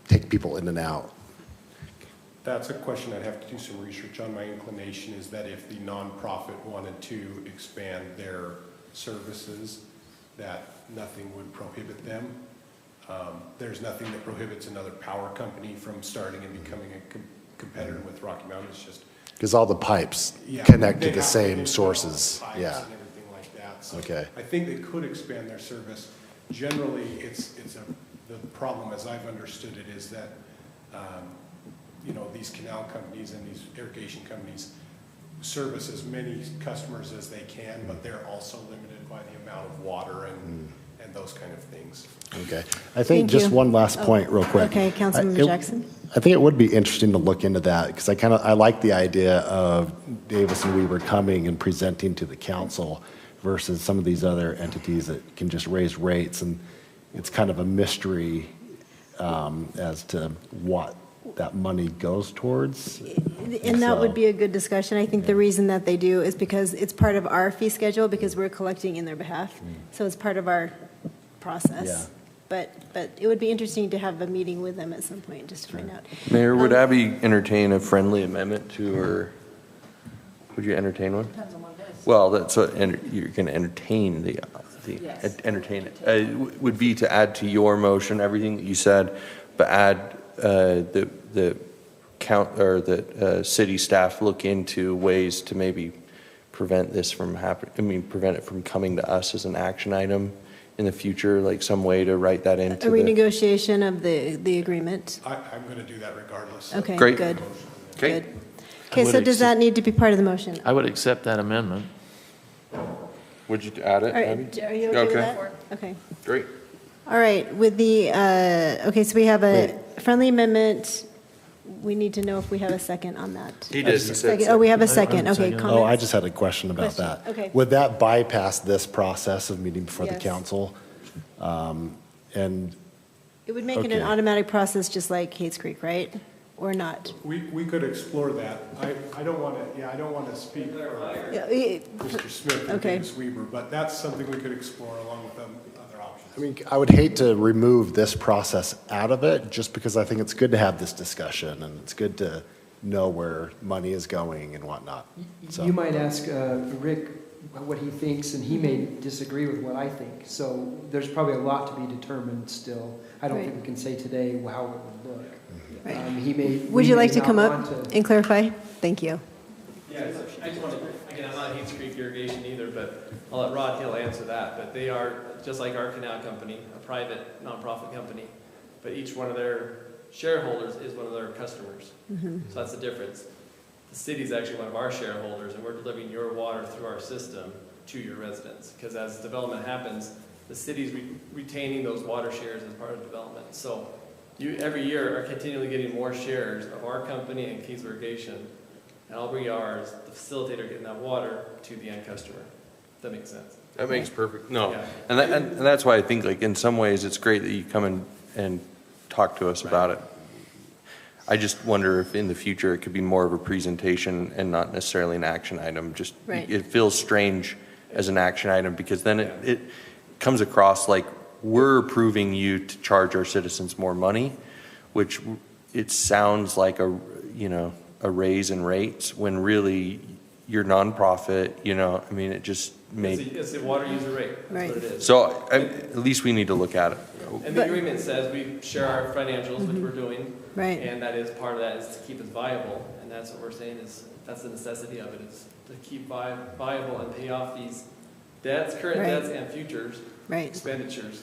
take people in and out? That's a question I'd have to do some research on. My inclination is that if the nonprofit wanted to expand their services, that nothing would prohibit them. There's nothing that prohibits another power company from starting and becoming a competitor with Rocky Mountain. It's just Because all the pipes yeah, connect to they the have- same they've got sources. all the pipes Yeah. and everything like that. So Okay. I think they could expand their service. Generally, the problem, as I've understood it, is that these canal companies and these irrigation companies service as many customers as they can, but they're also limited by the amount of water and those kind of things. Okay. I think Thank just you. one last point real quick. Okay, Councilmember Jackson. I think it would be interesting to look into that because I like the idea of Davis and Weaver coming and presenting to the council versus some of these other entities that can just raise rates, and it's kind of a mystery as to what that money goes towards. And that would be a good discussion. I think the reason that they do is because it's part of our fee schedule because we're collecting in their behalf. So it's part of our process. Yeah. But it would be interesting to have a meeting with them at some point just to find out. Mayor, would Abby entertain a friendly amendment to her? Would you entertain one? Depends on what it is. Well, that's what, you're going to entertain Yes. entertain it. Would be to add to your motion everything that you said, but add the count, or the city staff look into ways to maybe prevent this from happening. Prevent it from coming to us as an action item in the future, like some way to write that into A renegotiation of the agreement. I'm going to do that regardless. Okay, Great. good. Okay. Good. Okay, so does that need to be part of the motion? I would accept that amendment. Would you add it, All right, Abby? are you okay with Okay. that? Okay. Great. All right, with the, okay, so we have a friendly amendment. We need to know if we have a second on that. He did. He said Second. Oh, we have a second. I'm Okay, second. comments? Oh, I just had a question about Question. that. Okay. Would that bypass this process of meeting before the Yes. council? And It would make it an Okay. automatic process just like Hates Creek, right? Or not? We could explore that. I don't want to speak for Yeah, Mr. Smith and Okay. Davis Weaver, but that's something we could explore along with other options. I mean, I would hate to remove this process out of it, just because I think it's good to have this discussion, and it's good to know where money is going and whatnot. So, You might ask Rick what he thinks, and he may disagree with what I think. So there's probably a lot to be determined still. I don't think we can say today how it would look. Right. He may. Would we you may like to not come up want to- and clarify? Thank you. Yeah, I just want to, again, I'm not Haines Creek Irrigation either, but I'll let Rod Hill answer that. But they are, just like our canal company, a private nonprofit company, but each one of their shareholders is one of their customers. So that's the difference. The city's actually one of our shareholders, and we're delivering your water through our system to your residents. Because as development happens, the city's retaining those water shares as part of development. So you, every year, are continually getting more shares of our company and Kaysville Irrigation. And all we are is the facilitator getting that water to the end customer. If that makes sense. That makes perfect, no. Yeah. And that's why I think, like, in some ways, it's great that you come and talk to us about it. I just wonder if in the future it could be more of a presentation and not necessarily an action item. Just, Right. it feels strange as an action item, because then it comes across like we're approving you to charge our citizens more money, which it sounds like a raise in rates, when really you're nonprofit, I mean, it just made. It's a water user rate. That's Right. what it is. So at least we need to look at it. And the agreement says we share our financials, which we're doing. Right. And that is, part of that is to keep us viable. And that's what we're saying is, that's the necessity of it, is to keep viable and pay off these debts, current Right. debts and futures Right. expenditures.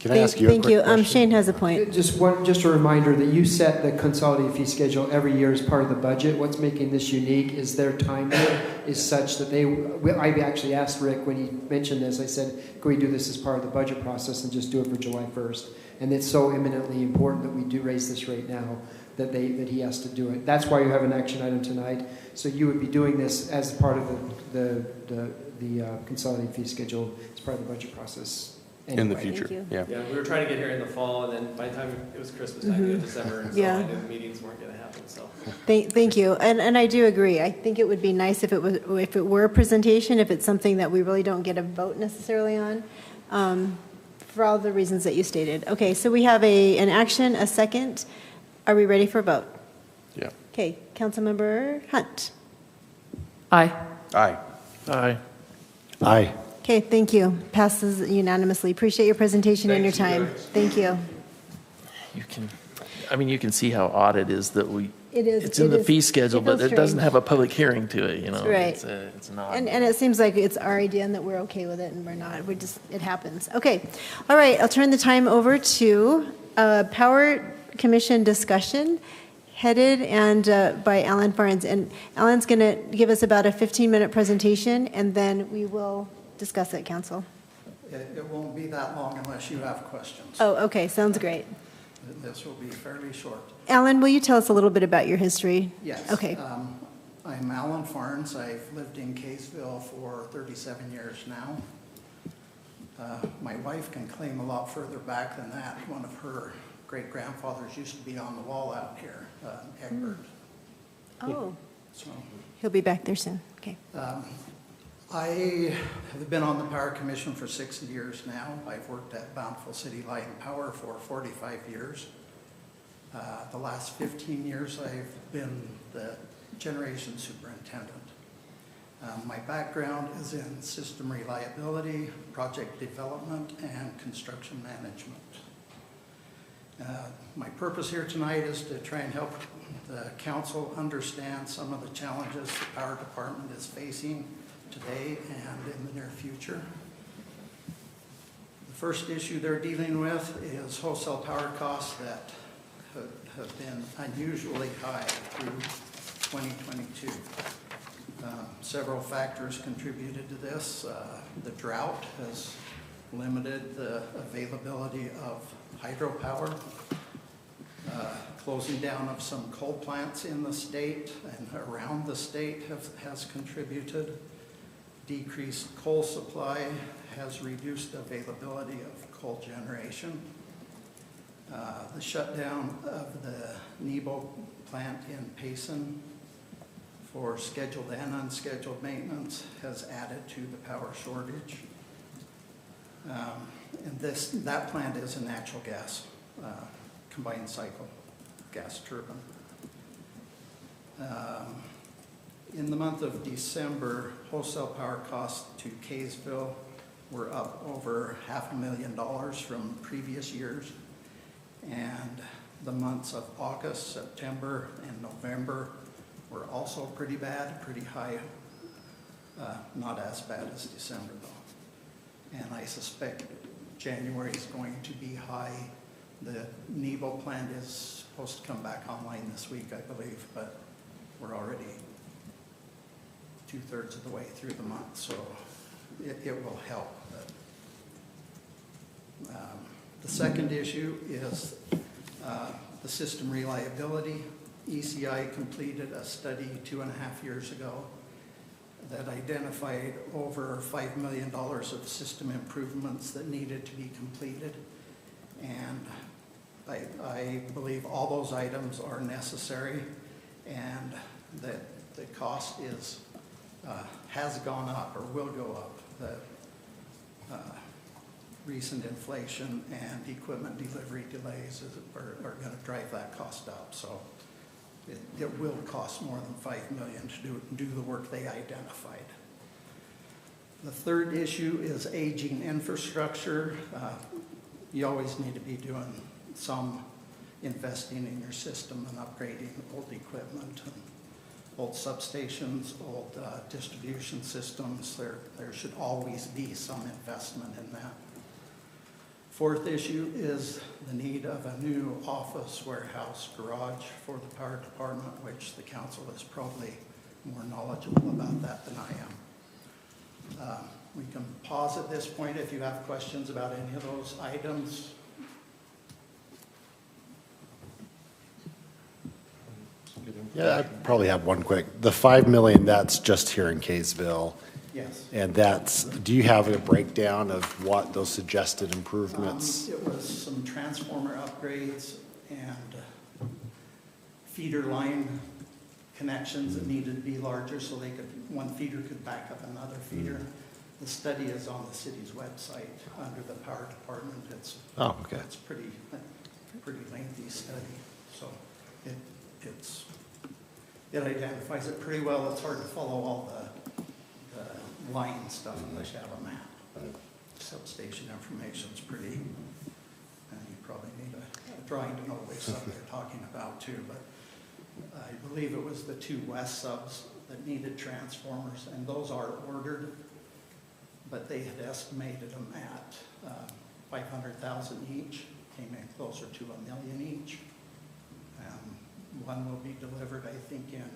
Can I ask you a Thank quick you. question? Shane has a point. Just a reminder that you set the consolidated fee schedule every year as part of the budget. What's making this unique is their timeline is such that I actually asked Rick when he mentioned this, I said, can we do this as part of the budget process and just do it for July 1st? And it's so eminently important that we do raise this rate now that he has to do it. That's why you have an action item tonight. So you would be doing this as part of the consolidated fee schedule as part of the budget process. In the Anyway. future, yeah. Yeah, we were trying to get here in the fall, and then by the time it was Christmas time, it was December, and so Yeah. I knew the meetings weren't gonna happen, so. Thank you. And I do agree. I think it would be nice if it were a presentation, if it's something that we really don't get a vote necessarily on, for all the reasons that you stated. Okay, so we have an action, a second. Are we ready for a vote? Yeah. Okay, Councilmember Hunt. Aye. Aye. Aye. Aye. Okay, thank you. Passes unanimously. Appreciate your presentation and your Thank you, time. guys. Thank you. You can see how odd it is that It is. it's in the fee schedule, it but feels it doesn't strange. have a public hearing to it, you know? Right. It's not. And it seems like it's our idea and that we're okay with it and we're not. It happens. Okay. All right. I'll turn the time over to Power Commission discussion headed by Alan Farns. And Alan's going to give us about a 15-minute presentation and then we will discuss it, Council. It won't be that long unless you have questions. Oh, okay. Sounds great. This will be fairly short. Alan, will you tell us a little bit about your history? Yes. Okay. I'm Alan Farns. I've lived in Kaysville for 37 years now. My wife can claim a lot further back than that. One of her great-grandfathers used to be on the wall out here, Egbert. Oh, So, he'll be back there soon. Okay. I have been on the Power Commission for 6 years now. I've worked at Bountiful City Light and Power for 45 years. The last 15 years I've been the generation superintendent. My background is in system reliability, project development, and construction management. My purpose here tonight is to try and help the council understand some of the challenges the power department is facing today and in the near future. The first issue they're dealing with is wholesale power costs that have been unusually high through 2022. Several factors contributed to this. The drought has limited the availability of hydropower. Closing down of some coal plants in the state and around the state has contributed. Decreased coal supply has reduced availability of coal generation. The shutdown of the Nebo plant in Payson for scheduled and unscheduled maintenance has added to the power shortage. And that plant is a natural gas combined cycle gas turbine. In the month of December, wholesale power costs to Kaysville were up over $500,000 from previous years. And the months of August, September, and November were also pretty bad, pretty high. Not as bad as December though. And I suspect January is going to be high. The Nebo plant is supposed to come back online this week, I believe, but we're already 2/3 of the way through the month, so it will help. But, the second issue is the system reliability. ECI completed a study 2.5 years ago that identified over $5 million of system improvements that needed to be completed. And I believe all those items are necessary and that the cost has gone up or will go up. The recent inflation and equipment delivery delays are going to drive that cost up. So it will cost more than $5 million to do the work they identified. The third issue is aging infrastructure. You always need to be doing some investing in your system and upgrading old equipment and old substations, old distribution systems. There should always be some investment in that. fourth issue is the need of a new office, warehouse, garage for the power department, which the council is probably more knowledgeable about that than I am. We can pause at this point if you have questions about any of those items. Yeah, I probably have one quick. The 5 million, that's just here in Kaysville. Yes. And that's, do you have a breakdown of what those suggested improvements? It was some transformer upgrades and feeder line connections that needed to be larger so they could, one feeder could back up another feeder. The study is on the city's website under the power department. It's It's pretty lengthy study, so it identifies it pretty well. It's hard to follow all the line stuff unless you have a map. Substation information's pretty, and you probably need a drawing to know which sub they're talking about too, but I believe it was the 2 west subs that needed transformers, and those are ordered, but they had estimated them at 500,000 each, came in closer to $1 million each. One will be delivered, I think, in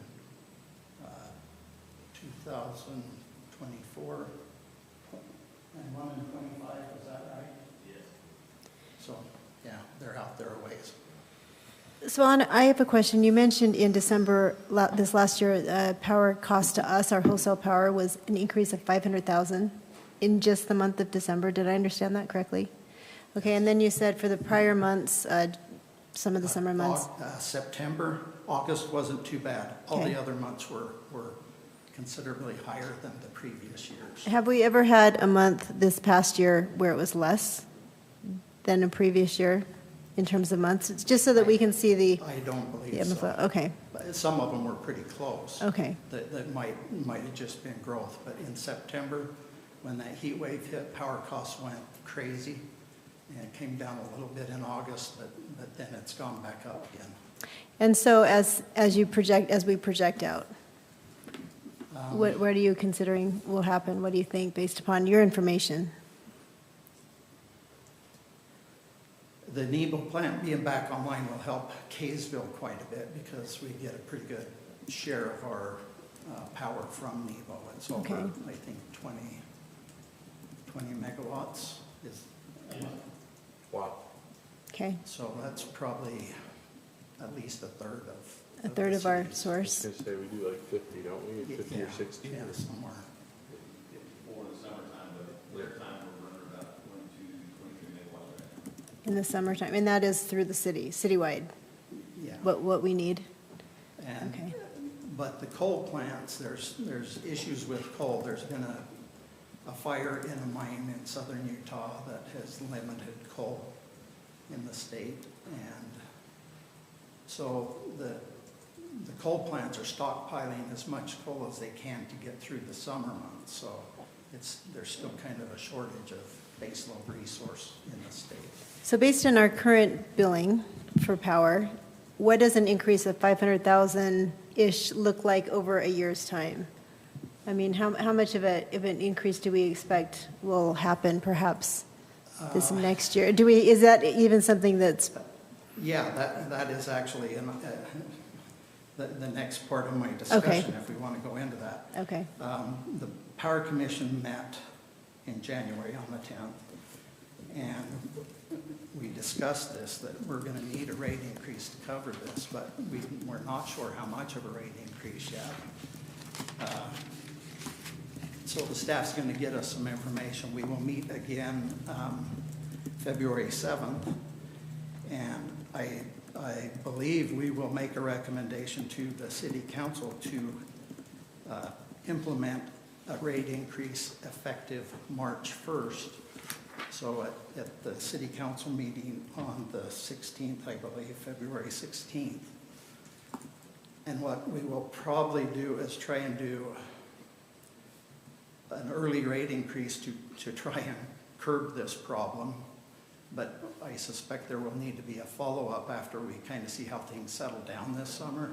2024, and one in 25, is that right? Yes. So, yeah, they're out there a ways. So, Anna, I have a question. You mentioned in December this last year, power cost to us, our wholesale power, was an increase of $500,000 in just the month of December. Did I understand that correctly? Okay, and then you said for the prior months, some of the summer months. September, August wasn't too bad. All the other months were considerably higher than the previous years. Have we ever had a month this past year where it was less than a previous year in terms of months? It's just so that we can see the. I don't believe so. Okay. But some of them were pretty close. Okay. That might have just been growth. But in September, when that heat wave hit, power costs went crazy. And it came down a little bit in August, but then it's gone back up again. And so as we project out, what are you considering will happen? What do you think based upon your information? The Nebo plant being back online will help Kaysville quite a bit because we get a pretty good share of our power from Nebo. It's over, I think, 20 megawatts is. Wow. Okay. So that's probably at least a third of our source. I was going to say, we do like 50, don't we? 50 or 60? Yeah, somewhere. More in the summertime, but winter time we're running about 22 megawatts right now. In the summertime, and that is through the citywide. Yeah. What we need. And, but the coal plants, there's issues with coal. There's been a fire in a mine in southern Utah that has limited coal in the state, and so the coal plants are stockpiling as much coal as they can to get through the summer months. So there's still kind of a shortage of baseload resource in the state. So based on our current billing for power, what does an increase of 500,000-ish look like over a year's time? I mean, how much of an increase do we expect will happen perhaps this next year? Is that even something that's? Yeah, that is actually the next part of my discussion, if we want to go into that. Okay. The Power Commission met in January on the 10th, and we discussed this, that we're going to need a rate increase to cover this, but we're not sure how much of a rate increase yet. So the staff's going to get us some information. We will meet again February 7th, and I believe we will make a recommendation to the City Council to implement a rate increase effective March 1st. So at the City Council meeting on the 16th, I believe, February 16th. And what we will probably do is try and do an early rate increase to try and curb this problem, but I suspect there will need to be a follow-up after we kind of see how things settle down this summer,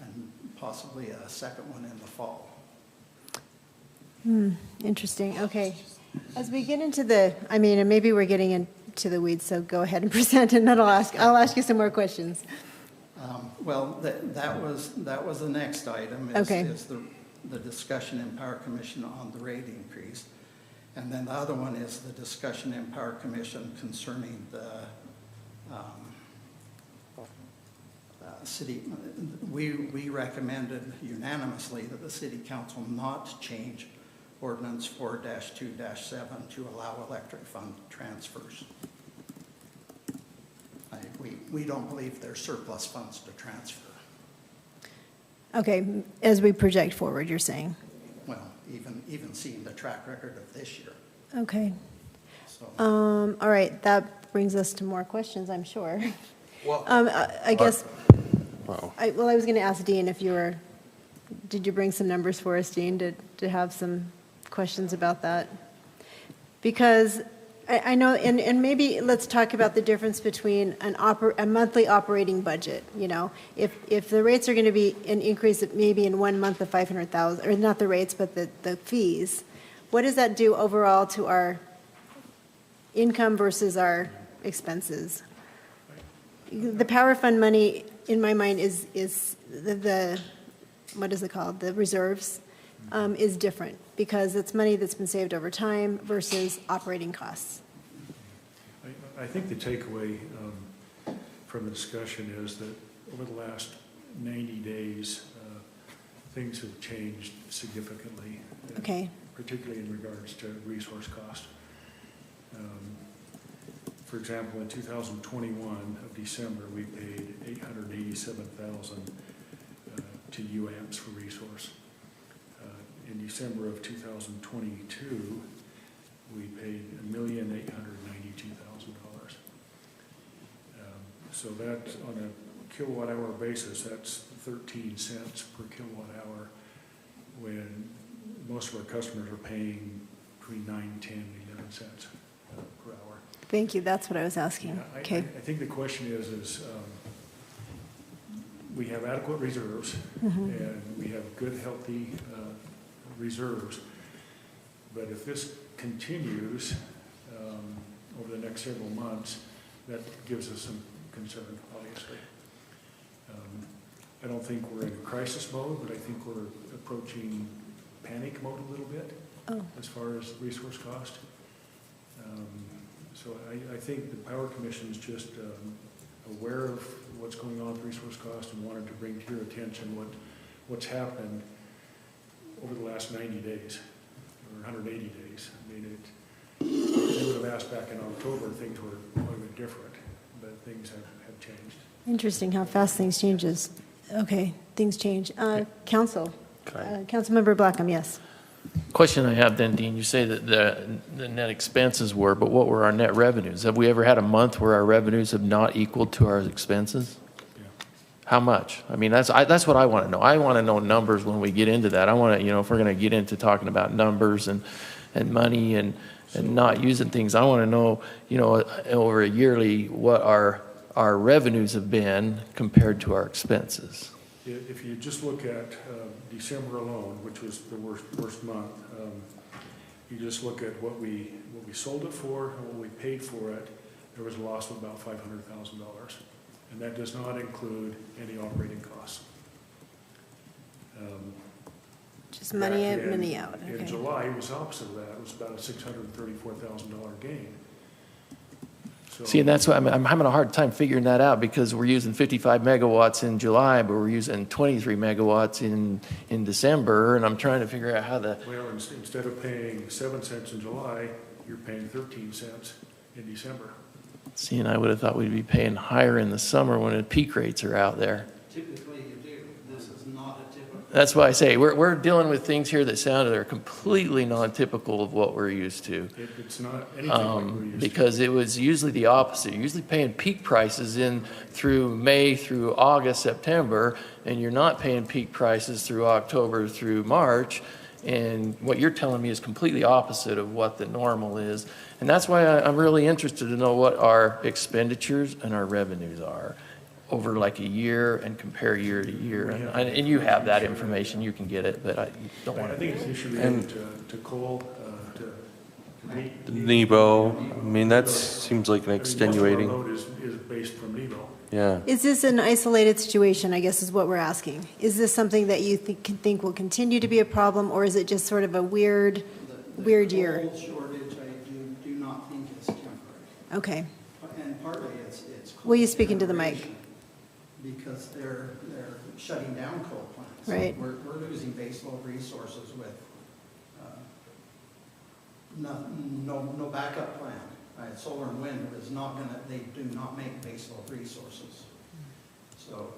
and possibly a second one in the fall. Interesting. Okay. As we get into and maybe we're getting to the weeds, so go ahead and present, and then I'll ask you some more questions. Well, that was the next item, Okay. is the discussion in Power Commission on the rate increase. And then the other one is the discussion in Power Commission concerning the city. We recommended unanimously that the City Council not change Ordinance 4-2-7 to allow electric fund transfers. We don't believe there's surplus funds to transfer. Okay, as we project forward, you're saying? Well, even seeing the track record of this year. Okay. So, All right, that brings us to more questions, I'm sure. Well, I guess, Wow. I was going to ask Dean if did you bring some numbers for us, Dean, to have some questions about that? Because I know, and maybe let's talk about the difference between a monthly operating budget. You know, if the rates are going to be an increase of maybe in 1 month of 500,000, or not the rates, but the fees, what does that do overall to our income versus our expenses? The power fund money, in my mind, is the what is it called? The reserves is different because it's money that's been saved over time versus operating costs. I think the takeaway from the discussion is that over the last 90 days, things have changed significantly, Okay. particularly in regards to resource cost. For example, in 2021 of December, we paid $887,000 to UAMPS for resource. In December of 2022, we paid $1,892,000. So that's on a kilowatt hour basis, that's 13 cents per kilowatt hour, when most of our customers are paying between 9, 10, and 11 cents per hour. Thank you. That's what I was asking. Yeah, Okay. I think the question is we have adequate reserves, and we have good, healthy reserves. But if this continues over the next several months, that gives us some concern, obviously. I don't think we're in crisis mode, but I think we're approaching panic mode a little bit as far as resource cost. So I think the Power Commission is just aware of what's going on with resource cost and wanted to bring to your attention what's happened over the last 90 days or 180 days. I mean, they would have asked back in October, things were quite a bit different, but things have changed. Interesting how fast things changes. Okay, things change. Council. Councilmember Blackham, yes. Question I have then, Dean, you say that the net expenses were, but what were our net revenues? Have we ever had a month where our revenues have not equaled to our expenses? Yeah. How much? I mean, that's what I want to know. I want to know numbers when we get into that. I want to, if we're going to get into talking about numbers and money and not using things, I want to know, over a yearly what our revenues have been compared to our expenses. If you just look at December alone, which was the worst month, you just look at what we sold it for and what we paid for it, there was a loss of about $500,000. And that does not include any operating costs. Just money in, money out. Okay. In July, it was opposite of that. It was about a $634,000 gain. So, See, and that's why I'm having a hard time figuring that out, because we're using 55 megawatts in July, but we're using 23 megawatts in December, and I'm trying to figure out how the... Well, instead of paying 7 cents in July, you're paying 13 cents in December. See, and I would have thought we'd be paying higher in the summer when the peak rates are out there. typically you do. This is not a typical. That's why I say we're dealing with things here that sound are completely non-typical of what we're used to. It's not anything like we're used Because it was usually the opposite. You're usually paying peak prices in through May through August, September, and you're not paying peak prices through October through March. And what you're telling me is completely opposite of what the normal is. And that's why I'm really interested to know what our expenditures and our revenues are over like a year and compare year to year. And you have that information, you can get it, but I don't want I to. think it's an issue related to coal, to Nebo, I mean, that seems like an extenuating, Most of our load is based from Nebo. yeah. Is this an isolated situation, I guess is what we're asking? Is this something that you think will continue to be a problem, or is it just sort of a weird year? The coal shortage, I do not think is temporary. Okay. And partly it's coal Will you speak into the mic? generation, because they're shutting down coal plants. Right. We're losing baseload resources with no backup plan. Solar and wind is not gonna, they do not make baseload resources. So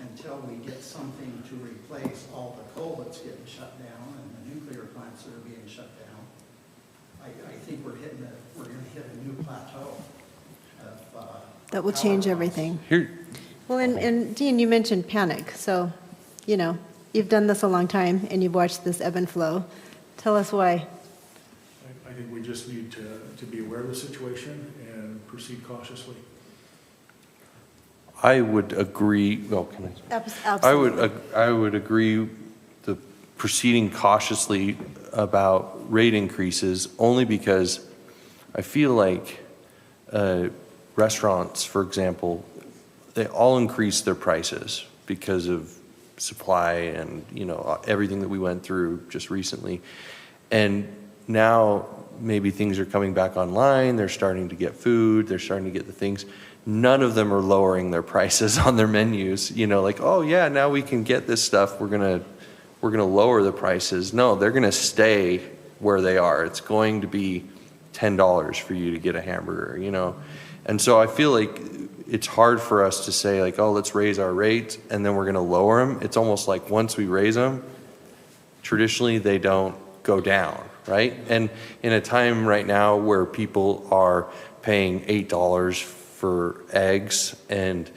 until we get something to replace all the coal that's getting shut down and the nuclear plants that are being shut down, I think we're gonna hit a new plateau of, That will change everything. Here, Well, and Dean, you mentioned panic, so, you've done this a long time, and you've watched this ebb and flow. Tell us why. I think we just need to be aware of the situation and proceed cautiously. I would agree, well, can I? Absolutely. I would agree the proceeding cautiously about rate increases, only because I feel like restaurants, for example, they all increase their prices because of supply and, everything that we went through just recently. And now maybe things are coming back online, they're starting to get food, they're starting to get the things. None of them are lowering their prices on their menus, like, oh yeah, now we can get this stuff, we're gonna lower the prices. No, they're gonna stay where they are. It's going to be $10 for you to get a hamburger, And so I feel like it's hard for us to say like, oh, let's raise our rates and then we're gonna lower them. It's almost like once we raise them, traditionally they don't go down, right? And in a time right now where people are paying $8 for eggs and,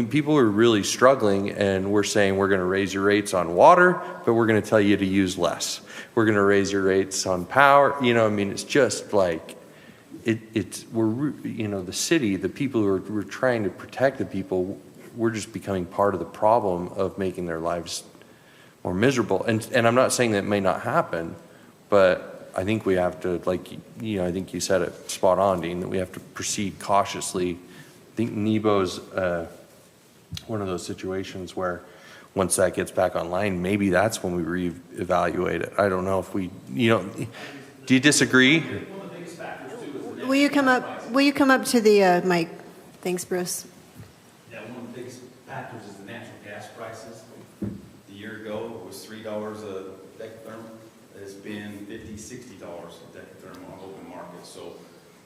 people are really struggling, and we're saying we're gonna raise your rates on water, but we're gonna tell you to use less. We're gonna raise your rates on power, it's just like, the city, the people who we're trying to protect the people, we're just becoming part of the problem of making their lives more miserable. And I'm not saying that it may not happen, but I think we have to, I think you said it spot on, Dean, that we have to proceed cautiously. I think Nebo's one of those situations where once that gets back online, maybe that's when we reevaluate it. I don't know if we, do you disagree? Will you come up to the mic? Thanks, Bruce. Yeah, one of the biggest factors is the natural gas prices. A year ago, it was $3 a decatherm. It's been $50, $60 a decatherm on open market. So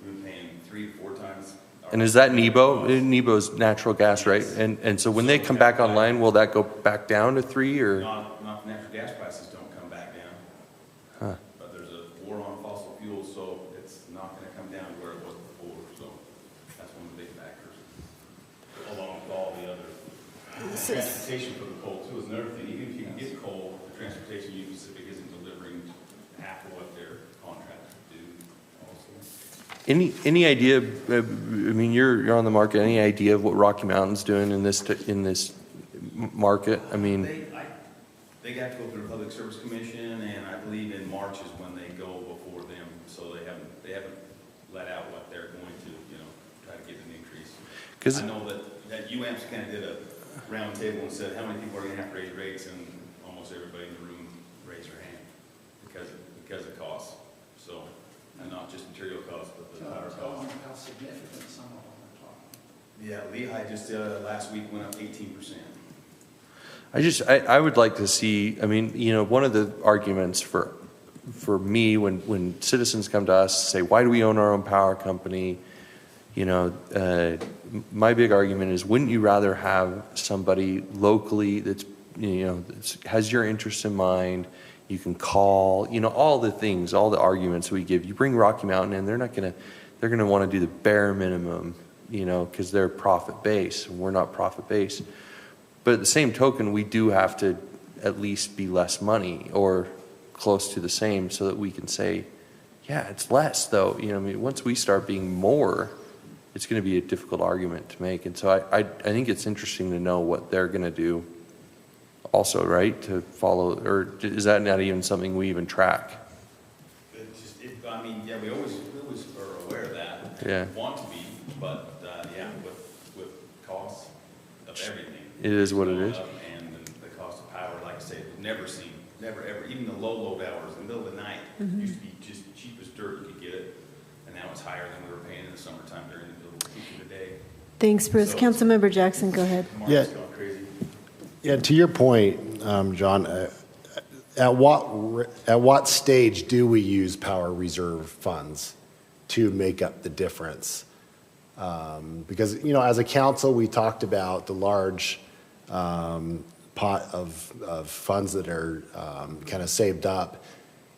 we've been paying 3 to 4 times. And is that Nebo? Nebo's natural gas, right? And so when they come back online, will that go back down to 3 or? Not if natural gas prices don't come back down. Huh. But there's a war on fossil fuels, so it's not going to come down to where it was before. So that's one of the big factors, along with all the other transportation for the coal too. Is another thing. Even if you can get coal, the transportation Union Pacific isn't delivering half of what their contracts do. Also, Any idea? I mean, you're on the market. Any idea of what Rocky Mountain's doing in this market? I mean, they got to go through the Public Service Commission, and I believe in March is when they go before them. So they haven't let out what they're going to, try to get an increase. Because I know that UAMPS kind of did a round table and said how many people are going to have to raise rates, and almost everybody in the room raised their hand because of costs. So, and not just material costs, but the power costs. How significant some of them are talking. Yeah, Lehigh just last week went up 18%. I would like to see, one of the arguments for me when citizens come to us say, why do we own our own power company? My big argument is, wouldn't you rather have somebody locally that's, has your interests in mind? You can call, all the things, all the arguments we give. You bring Rocky Mountain in, they're going to want to do the bare minimum, because they're profit based and we're not profit based. But at the same token, we do have to at least be less money or close to the same so that we can say, yeah, it's less though. Once we start being more, it's going to be a difficult argument to make. And so I think it's interesting to know what they're going to do also, right? To follow, or is that not even something we even track? Yeah. want to be, but, yeah, with costs of everything. It is what it going is. up, and the cost of power, like I say, never ever, even the low load hours, in the middle of the night, used to be just cheap as dirt, you could get it, and now it's higher than we were paying in the summertime during the little peak of the day. Thanks, Bruce. So- Councilmember Jackson, go ahead. The market's going crazy. Yeah, to your point, John, at what stage do we use power reserve funds to make up the difference? Because, as a council, we talked about the large pot of funds that are kind of saved up.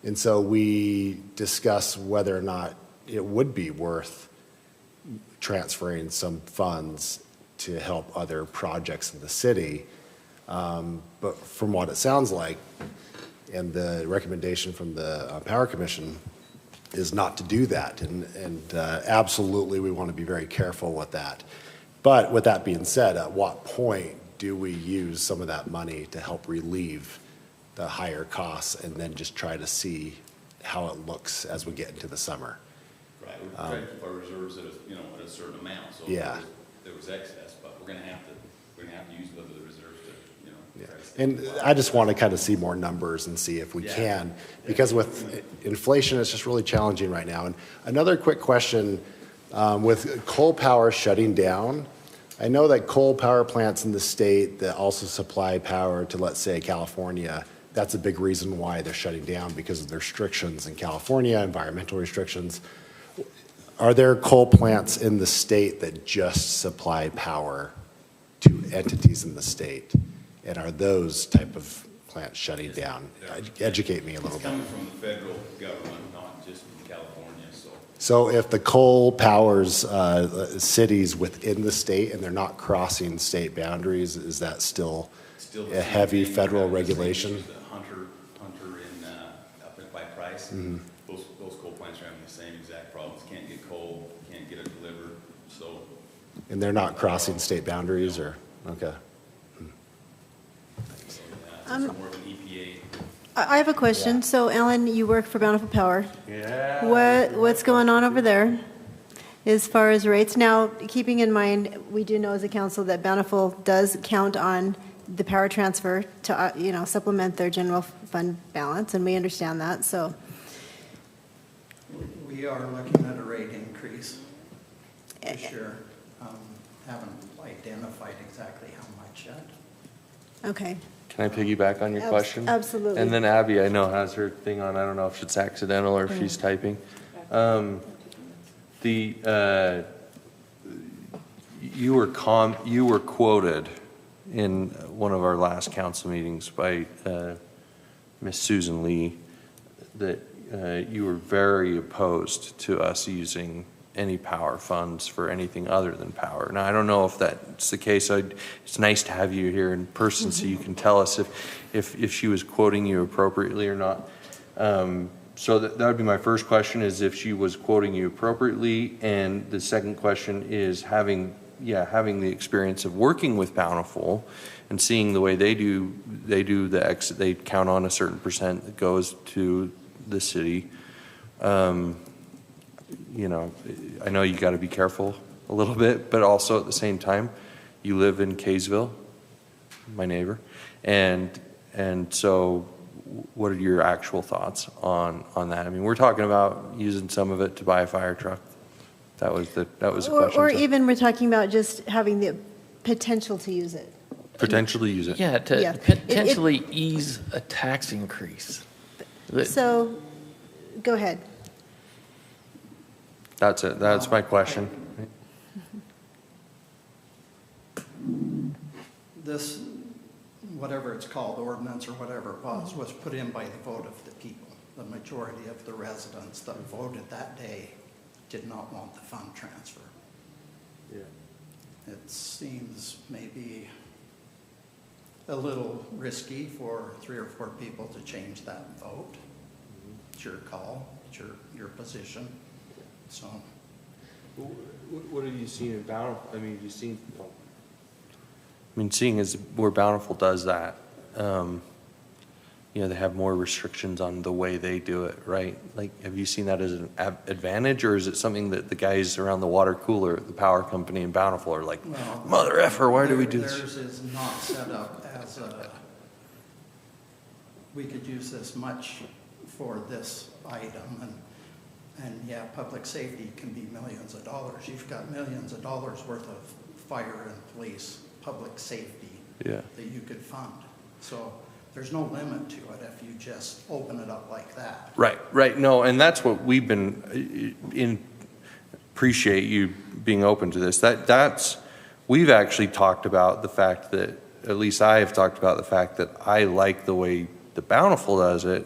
And so we discussed whether or not it would be worth transferring some funds to help other projects in the city. But from what it sounds like, and the recommendation from the Power Commission is not to do that. And absolutely, we want to be very careful with that. But with that being said, at what point do we use some of that money to help relieve the higher costs and then just try to see how it looks as we get into the summer? Right, we try to keep our reserves at at a certain amount, so Yeah. if there was excess, but we're gonna have to use the reserves to, Yeah. try to stay And alive. I just want to kind of see more numbers and see if we Yeah. can, because with inflation, it's just really challenging right now. And another quick question, with coal power shutting down, I know that coal power plants in the state that also supply power to, let's say, California, that's a big reason why they're shutting down, because of the restrictions in California, environmental restrictions. Are there coal plants in the state that just supply power to entities in the state? And are those type of plants shutting down? Educate me a little It's bit. coming from the federal government, not just from California, so. So if the coal powers cities within the state and they're not crossing state boundaries, is that still Still the a same heavy thing. federal We've got the same regulation? issues that Hunter in, up by Price, Mhm. those coal plants are having the same exact problems. Can't get coal, can't get it delivered, so. And they're not crossing state boundaries, or, okay. So, yeah, it's more of an EPA. I have a question. So, Ellen, you work for Bountiful Power. Yeah. What's going on over there as far as rates? Now, keeping in mind, we do know as a council that Bountiful does count on the power transfer to, supplement their general fund balance, and we understand that, so. We are looking at a rate increase this year. Haven't identified exactly how much yet. Okay. Can I piggyback on your question? Absolutely. And then Abby, I know, has her thing on. I don't know if it's accidental or if she's typing. You were quoted in one of our last council meetings by Miss Susan Lee that you were very opposed to us using any power funds for anything other than power. Now, I don't know if that's the case. It's nice to have you here in person so you can tell us if she was quoting you appropriately or not. So that would be my first question, is if she was quoting you appropriately. And the second question is having the experience of working with Bountiful and seeing the way they count on a certain percent that goes to the city. I know you got to be careful a little bit, but also at the same time, you live in Kaysville, my neighbor, and so what are your actual thoughts on that? I mean, we're talking about using some of it to buy a fire truck. That was a question. Or even we're talking about just having the potential to use it. Potentially use it. Yeah, to potentially ease a tax increase. So, go ahead. That's it. That's my question. This, whatever it's called, ordinance or whatever it was put in by the vote of the people. The majority of the residents that voted that day did not want the fund transfer. Yeah. It seems maybe a little risky for 3 or 4 people to change that vote. It's your call, it's your position. So, what have you seen in Bountiful? I mean, seeing as where Bountiful does that, you know, they have more restrictions on the way they do it, right? Like, have you seen that as an advantage, or is it something that the guys around the water cooler, the power company in Bountiful are like, Well, mother effer, why do we do this? Theirs is not set up as a, we could use this much for this item, and yeah, public safety can be millions of dollars. You've got millions of dollars worth of fire and police, public safety Yeah. that you could fund. So there's no limit to it if you just open it up like that. Right. No, and that's what we've been appreciate you being open to this. We've actually talked about the fact that, at least I have talked about the fact that I like the way the Bountiful does it,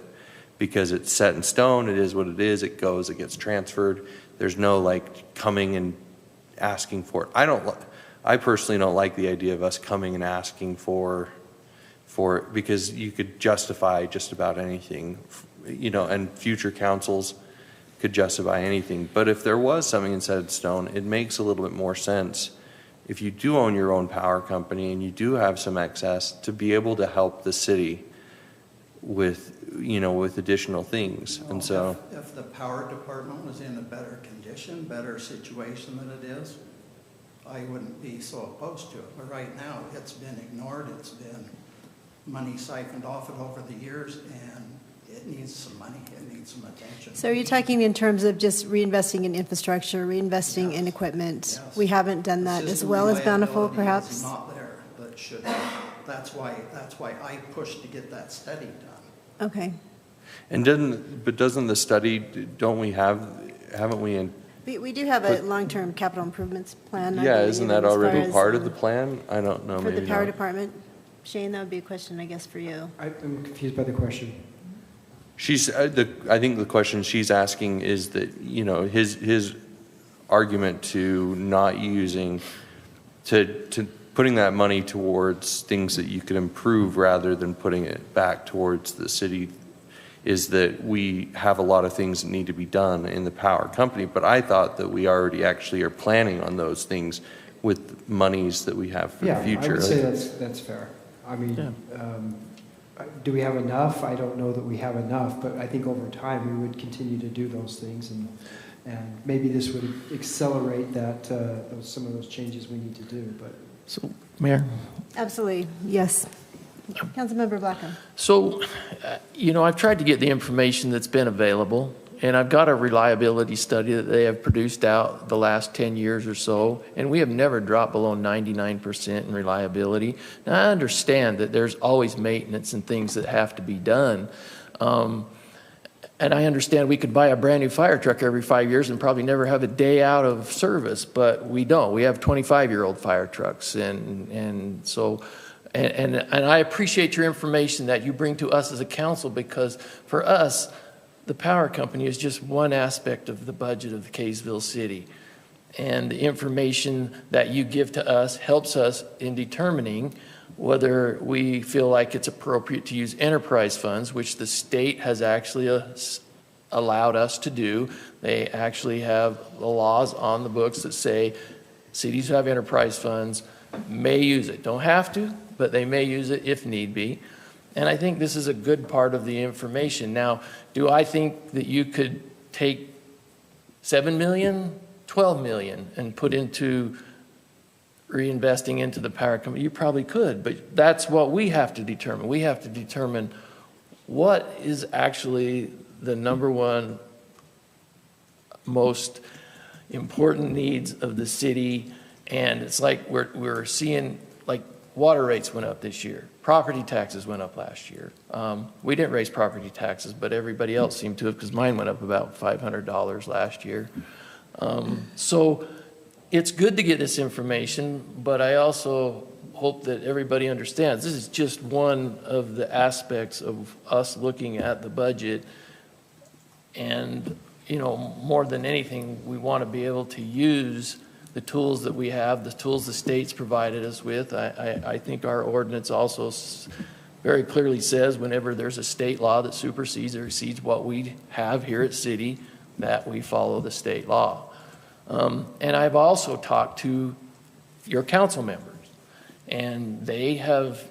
because it's set in stone. It is what it is. It goes, it gets transferred. There's no like coming and asking for it. I personally don't like the idea of us coming and asking for it, because you could justify just about anything, you know, and future councils could justify anything. But if there was something set in stone, it makes a little bit more sense if you do own your own power company and you do have some excess to be able to help the city with, you know, with additional things. Well, and so if the power department was in a better condition, better situation than it is, I wouldn't be so opposed to it. But right now, it's been ignored. It's been money siphoned off it over the years, and it needs some money. It needs some attention. So are you talking in terms of just reinvesting in infrastructure, reinvesting in equipment? Yes. We haven't done that as System well as Bountiful, reliability perhaps? is not there. That should. That's why I pushed to get that study done. Okay. and doesn't the study, haven't we We do have a long-term capital improvements plan. I yeah, believe, isn't that as far already as, part of the plan? I don't know, for maybe the power not. department? Shane, that would be a question, I guess, for you. I'm confused by the question. I think the question she's asking is that, you know, his argument to not using, to putting that money towards things that you could improve rather than putting it back towards the city, is that we have a lot of things that need to be done in the power company. But I thought that we already actually are planning on those things with monies that we have for the future. I would say that's fair. I mean, do we have enough? I don't know that we have enough, but I think over time we would continue to do those things, and maybe this would accelerate that some of those changes we need to do. But So, Mayor? Absolutely, yes. Councilmember Blackham. So, you know, I've tried to get the information that's been available, and I've got a reliability study that they have produced out the last 10 years or so, and we have never dropped below 99% in reliability. Now, I understand that there's always maintenance and things that have to be done. And I understand we could buy a brand new fire truck every 5 years and probably never have a day out of service, but we don't. We have 25-year-old fire trucks, and so... And I appreciate your information that you bring to us as a council, because for us, the power company is just one aspect of the budget of Kaysville City. And the information that you give to us helps us in determining whether we feel like it's appropriate to use enterprise funds, which the state has actually allowed us to do. They actually have the laws on the books that say cities who have enterprise funds may use it. Don't have to, but they may use it if need be. And I think this is a good part of the information. Now, do I think that you could take 7 million, 12 million and put into reinvesting into the power company? You probably could, but that's what we have to determine. We have to determine what is actually the number one most important needs of the city. And it's like we're seeing, like, water rates went up this year. Property taxes went up last year. We didn't raise property taxes, but everybody else seemed to have, because mine went up about $500 last year. So it's good to get this information, but I also hope that everybody understands this is just one of the aspects of us looking at the budget. And, you know, more than anything, we want to be able to use the tools that we have, the tools the state's provided us with. I think our ordinance also very clearly says whenever there's a state law that supersedes or exceeds what we have here at city, that we follow the state law. And I've also talked to your council members, and they have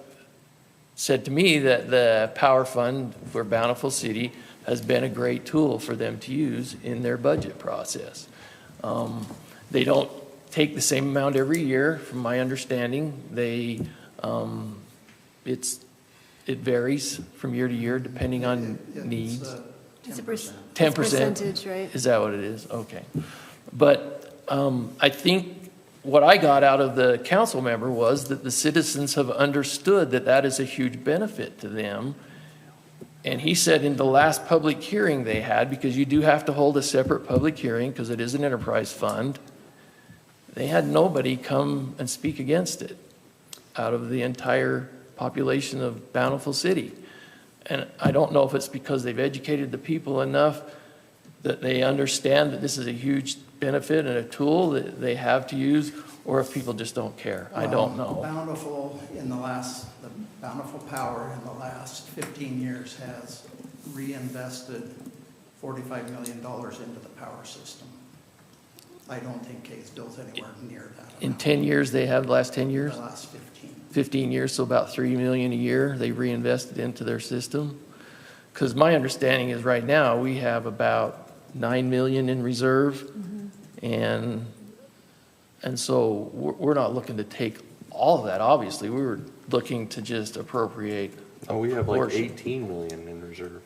said to me that the power fund for Bountiful City has been a great tool for them to use in their budget process. They don't take the same amount every year, from my understanding. It varies from year to year depending on needs. It's 10%. Percentage, right? Is that what it is? Okay. But I think what I got out of the council member was that the citizens have understood that that is a huge benefit to them. And he said in the last public hearing they had, because you do have to hold a separate public hearing because it is an enterprise fund, they had nobody come and speak against it out of the entire population of Bountiful City. And I don't know if it's because they've educated the people enough that they understand that this is a huge benefit and a tool that they have to use, or if people just don't care. I don't know. The Bountiful Power in the last 15 years has reinvested $45 million into the power system. I don't think Kaysville's anywhere near that. In 10 years, they have the last 10 years? The last 15. 15 years, so about $3 million a year they reinvested into their system. Because my understanding is right now we have about $9 million in reserve, and so we're not looking to take all of that. Obviously, we were looking to just appropriate. We have like 18 million in reserve.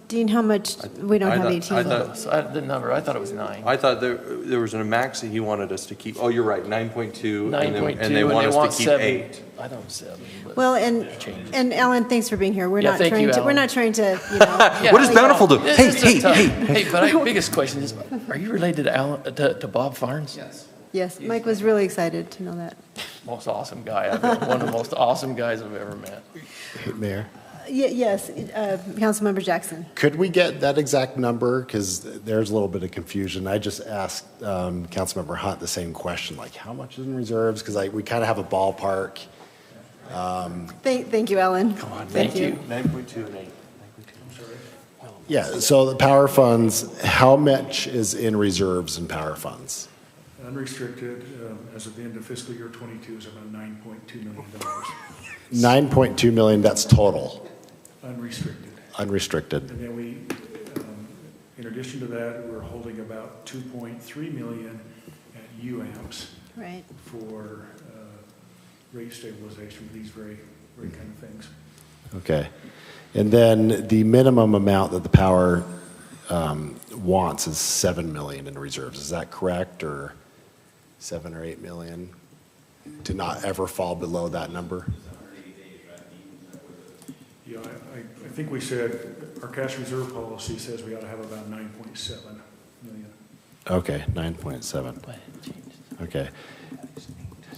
Dean, how much? We don't have 18. I thought it was 9. I thought there was a max that he wanted us to keep. Oh, you're right, 9.2. 9.2, and they want us to keep 7. 8. I don't 7. But Well, and Alan, thanks for being here. We're not thank trying you, to. We're Alan. not trying to. Yeah, What does Bountiful do? This is tough. Hey. Hey, but my biggest question is, are you related to to Bob Farnes? Yes. Yes, Mike was really excited to know that. Most awesome guy I've ever, one of the most awesome guys I've ever met. Mayor, Yes, Councilmember Jackson. could we get that exact number? Because there's a little bit of confusion. I just asked Councilmember Hunt the same question, like how much is in reserves? Because we kind of have a ballpark. Thank you, Alan. Come on, Thank you. 9.2 and 8. Yeah, so the power funds, how much is in reserves and power funds? Unrestricted, as of the end of fiscal year 22, is about $9.2 million. 9.2 million, that's total. Unrestricted. Unrestricted. And then we, in addition to that, we're holding about 2.3 million at UAMPS Right. for rate stabilization for these very kind of things. Okay. And then the minimum amount that the power wants is 7 million in reserves. Is that correct? Or 7 or 8 million to not ever fall below that number? Yeah, I think we said our cash reserve policy says we ought to have about 9.7 million. Okay, 9.7. Okay.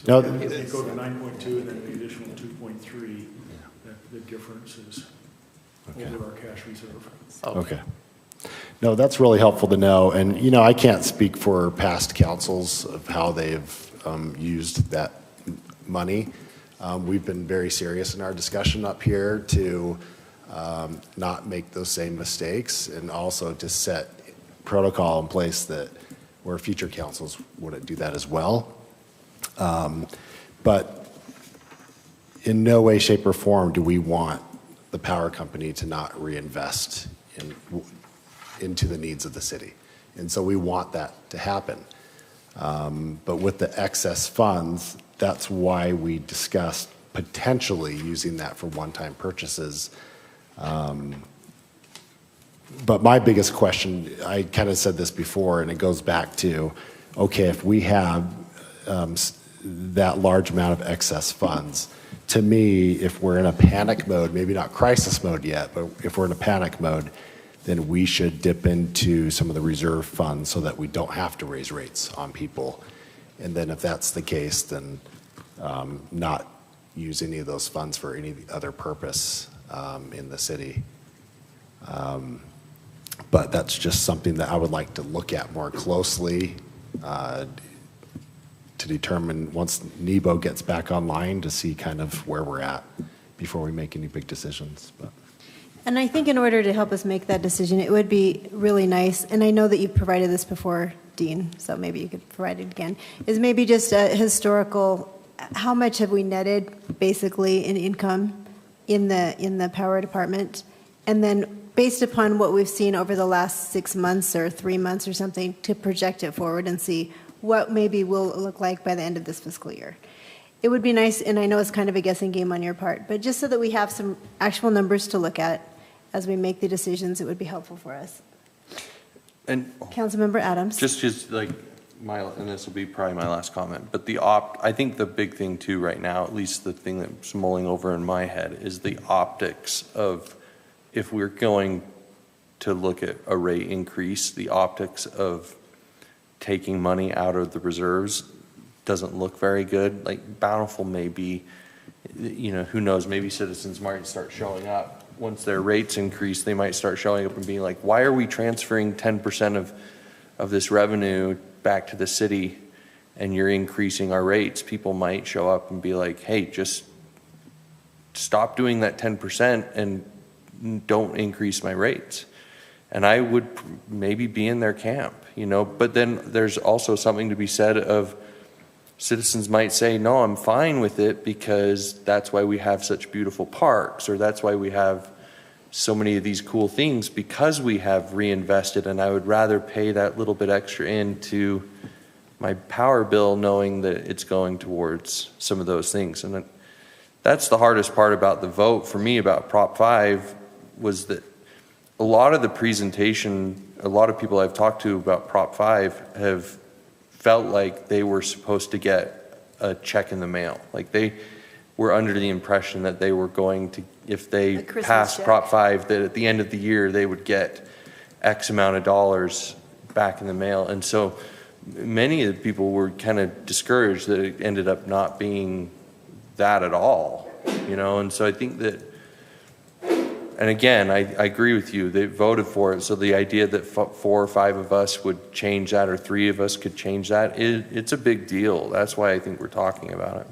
No, If you go to 9.2 and then the additional 2.3, the difference is over our cash reserve. Okay. No, that's really helpful to know. And, I can't speak for past councils of how they've used that money. We've been very serious in our discussion up here to not make those same mistakes and also to set protocol in place that where future councils wouldn't do that as well. But in no way, shape, or form do we want the power company to not reinvest into the needs of the city. And so we want that to happen. But with the excess funds, that's why we discussed potentially using that for one-time purchases. But my biggest question, I kind of said this before, and it goes back to, okay, if we have that large amount of excess funds, to me, if we're in a panic mode, maybe not crisis mode yet, but if we're in a panic mode, then we should dip into some of the reserve funds so that we don't have to raise rates on people. And then if that's the case, then not use any of those funds for any other purpose in the city. But that's just something that I would like to look at more closely to determine once NEBO gets back online to see kind of where we're at before we make any big decisions. But. And I think in order to help us make that decision, it would be really nice, and I know that you provided this before, Dean, so maybe you could provide it again, is maybe just a historical, how much have we netted basically in income in the power department, and then based upon what we've seen over the last 6 months or 3 months or something, to project it forward and see what maybe will look like by the end of this fiscal year. It would be nice, and I know it's kind of a guessing game on your part, but just so that we have some actual numbers to look at as we make the decisions, it would be helpful for us. And Councilmember Adams. just like and this will be probably my last comment, but I think the big thing too right now, at least the thing that's mulling over in my head, is the optics of, if we're going to look at a rate increase, the optics of taking money out of the reserves doesn't look very good. Like Bountiful may be, who knows, maybe citizens might start showing up. Once their rates increase, they might start showing up and being like, why are we transferring 10% of this revenue back to the city and you're increasing our rates? People might show up and be like, hey, just stop doing that 10% and don't increase my rates. And I would maybe be in their camp, but then there's also something to be said of citizens might say, no, I'm fine with it because that's why we have such beautiful parks, or that's why we have so many of these cool things, because we have reinvested, and I would rather pay that little bit extra into my power bill knowing that it's going towards some of those things. And that's the hardest part about the vote for me about Prop 5, was that a lot of the presentation, a lot of people I've talked to about Prop 5 have felt like they were supposed to get a check in the mail. Like they were under the impression that they were going to, if they passed check. Prop 5, that at the end of the year they would get X amount of dollars back in the mail. And so many of the people were kind of discouraged that it ended up not being that at all, and so I think that, and again, I agree with you, they voted for it, so the idea that 4 or 5 of us would change that, or 3 of us could change that, it's a big deal. That's why I think we're talking about it.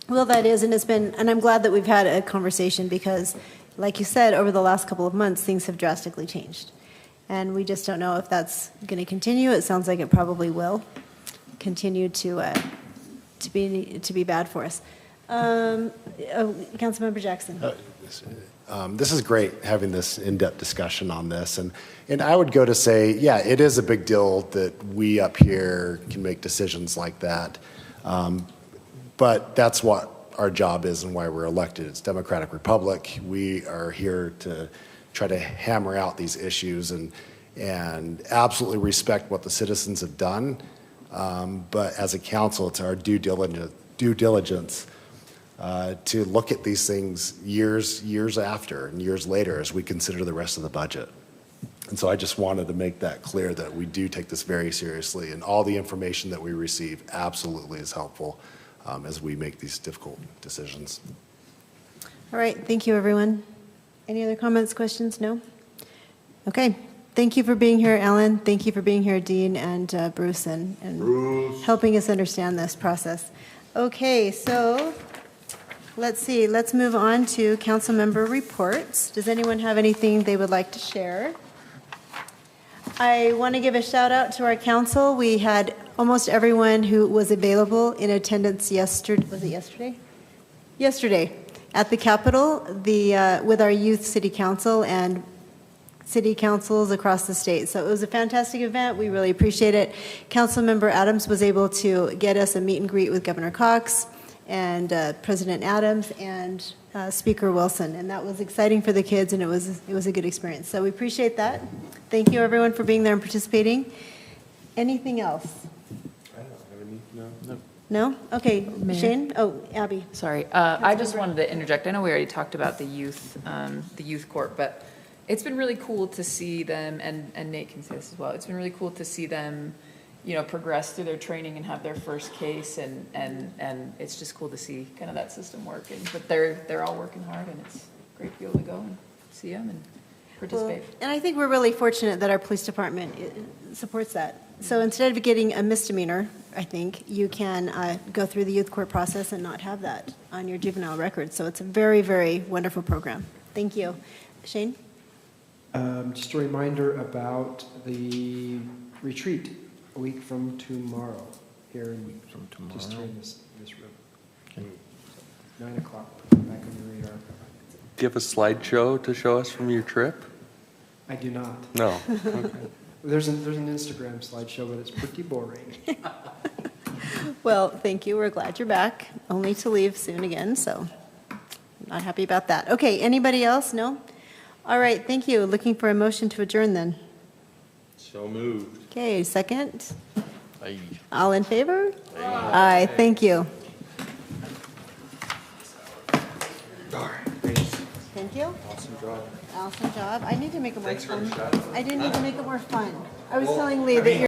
Well, that is, and I'm glad that we've had a conversation because, like you said, over the last couple of months, things have drastically changed. And we just don't know if that's going to continue. It sounds like it probably will continue to be bad for us. Councilmember Jackson. This is great, having this in-depth discussion on this. And I would go to say, yeah, it is a big deal that we up here can make decisions like that. But that's what our job is and why we're elected. It's Democratic Republic. We are here to try to hammer out these issues and absolutely respect what the citizens have done. But as a council, it's our due diligence to look at these things years after and years later as we consider the rest of the budget. And so I just wanted to make that clear that we do take this very seriously, and all the information that we receive absolutely is helpful as we make these difficult decisions. All right, thank you, everyone. Any other comments, questions? No? Okay. Thank you for being here, Alan. Thank you for being here, Dean and Bruce, and helping us understand this process. Okay, so let's see. Let's move on to council member reports. Does anyone have anything they would like to share? I want to give a shout out to our council. We had almost everyone who was available in attendance yesterday. Was it yesterday? Yesterday at the Capitol, with our youth city council and city councils across the state. So it was a fantastic event. We really appreciate it. Councilmember Adams was able to get us a meet and greet with Governor Cox and President Adams and Speaker Wilson, and that was exciting for the kids, and it was a good experience. So we appreciate that. Thank you, everyone, for being there and participating. Anything else? I don't have any. No? Okay, Mayor? Shane? Oh, Abby. Sorry, I just wanted to interject. I know we already talked about the youth court, but it's been really cool to see them, and Nate can say this as well. It's been really cool to see them, progress through their training and have their first case, and it's just cool to see kind of that system working. But they're all working hard, and it's great to be able to go and see them and participate. Well, and I think we're really fortunate that our police department supports that. So instead of getting a misdemeanor, I think you can go through the youth court process and not have that on your juvenile record. So it's a very, very wonderful program. Thank you. Shane? Just a reminder about the retreat a week from tomorrow here in, just here in this room. Okay. 9 o'clock. back on your radar. Do you have a slideshow to show us from your trip? I do not. No. Okay. There's an Instagram slideshow, but it's pretty boring. Well, thank you. We're glad you're back, only to leave soon again, so not happy about that. Okay, anybody else? No? All right, thank you. Looking for a motion to adjourn then. So moved. Okay, second. Aye. All in favor? Aye, thank you. Thank you. Awesome job. Awesome job. I need to make it more Thanks for fun. the shot. I do need to make it more fun. I was telling Lee that you're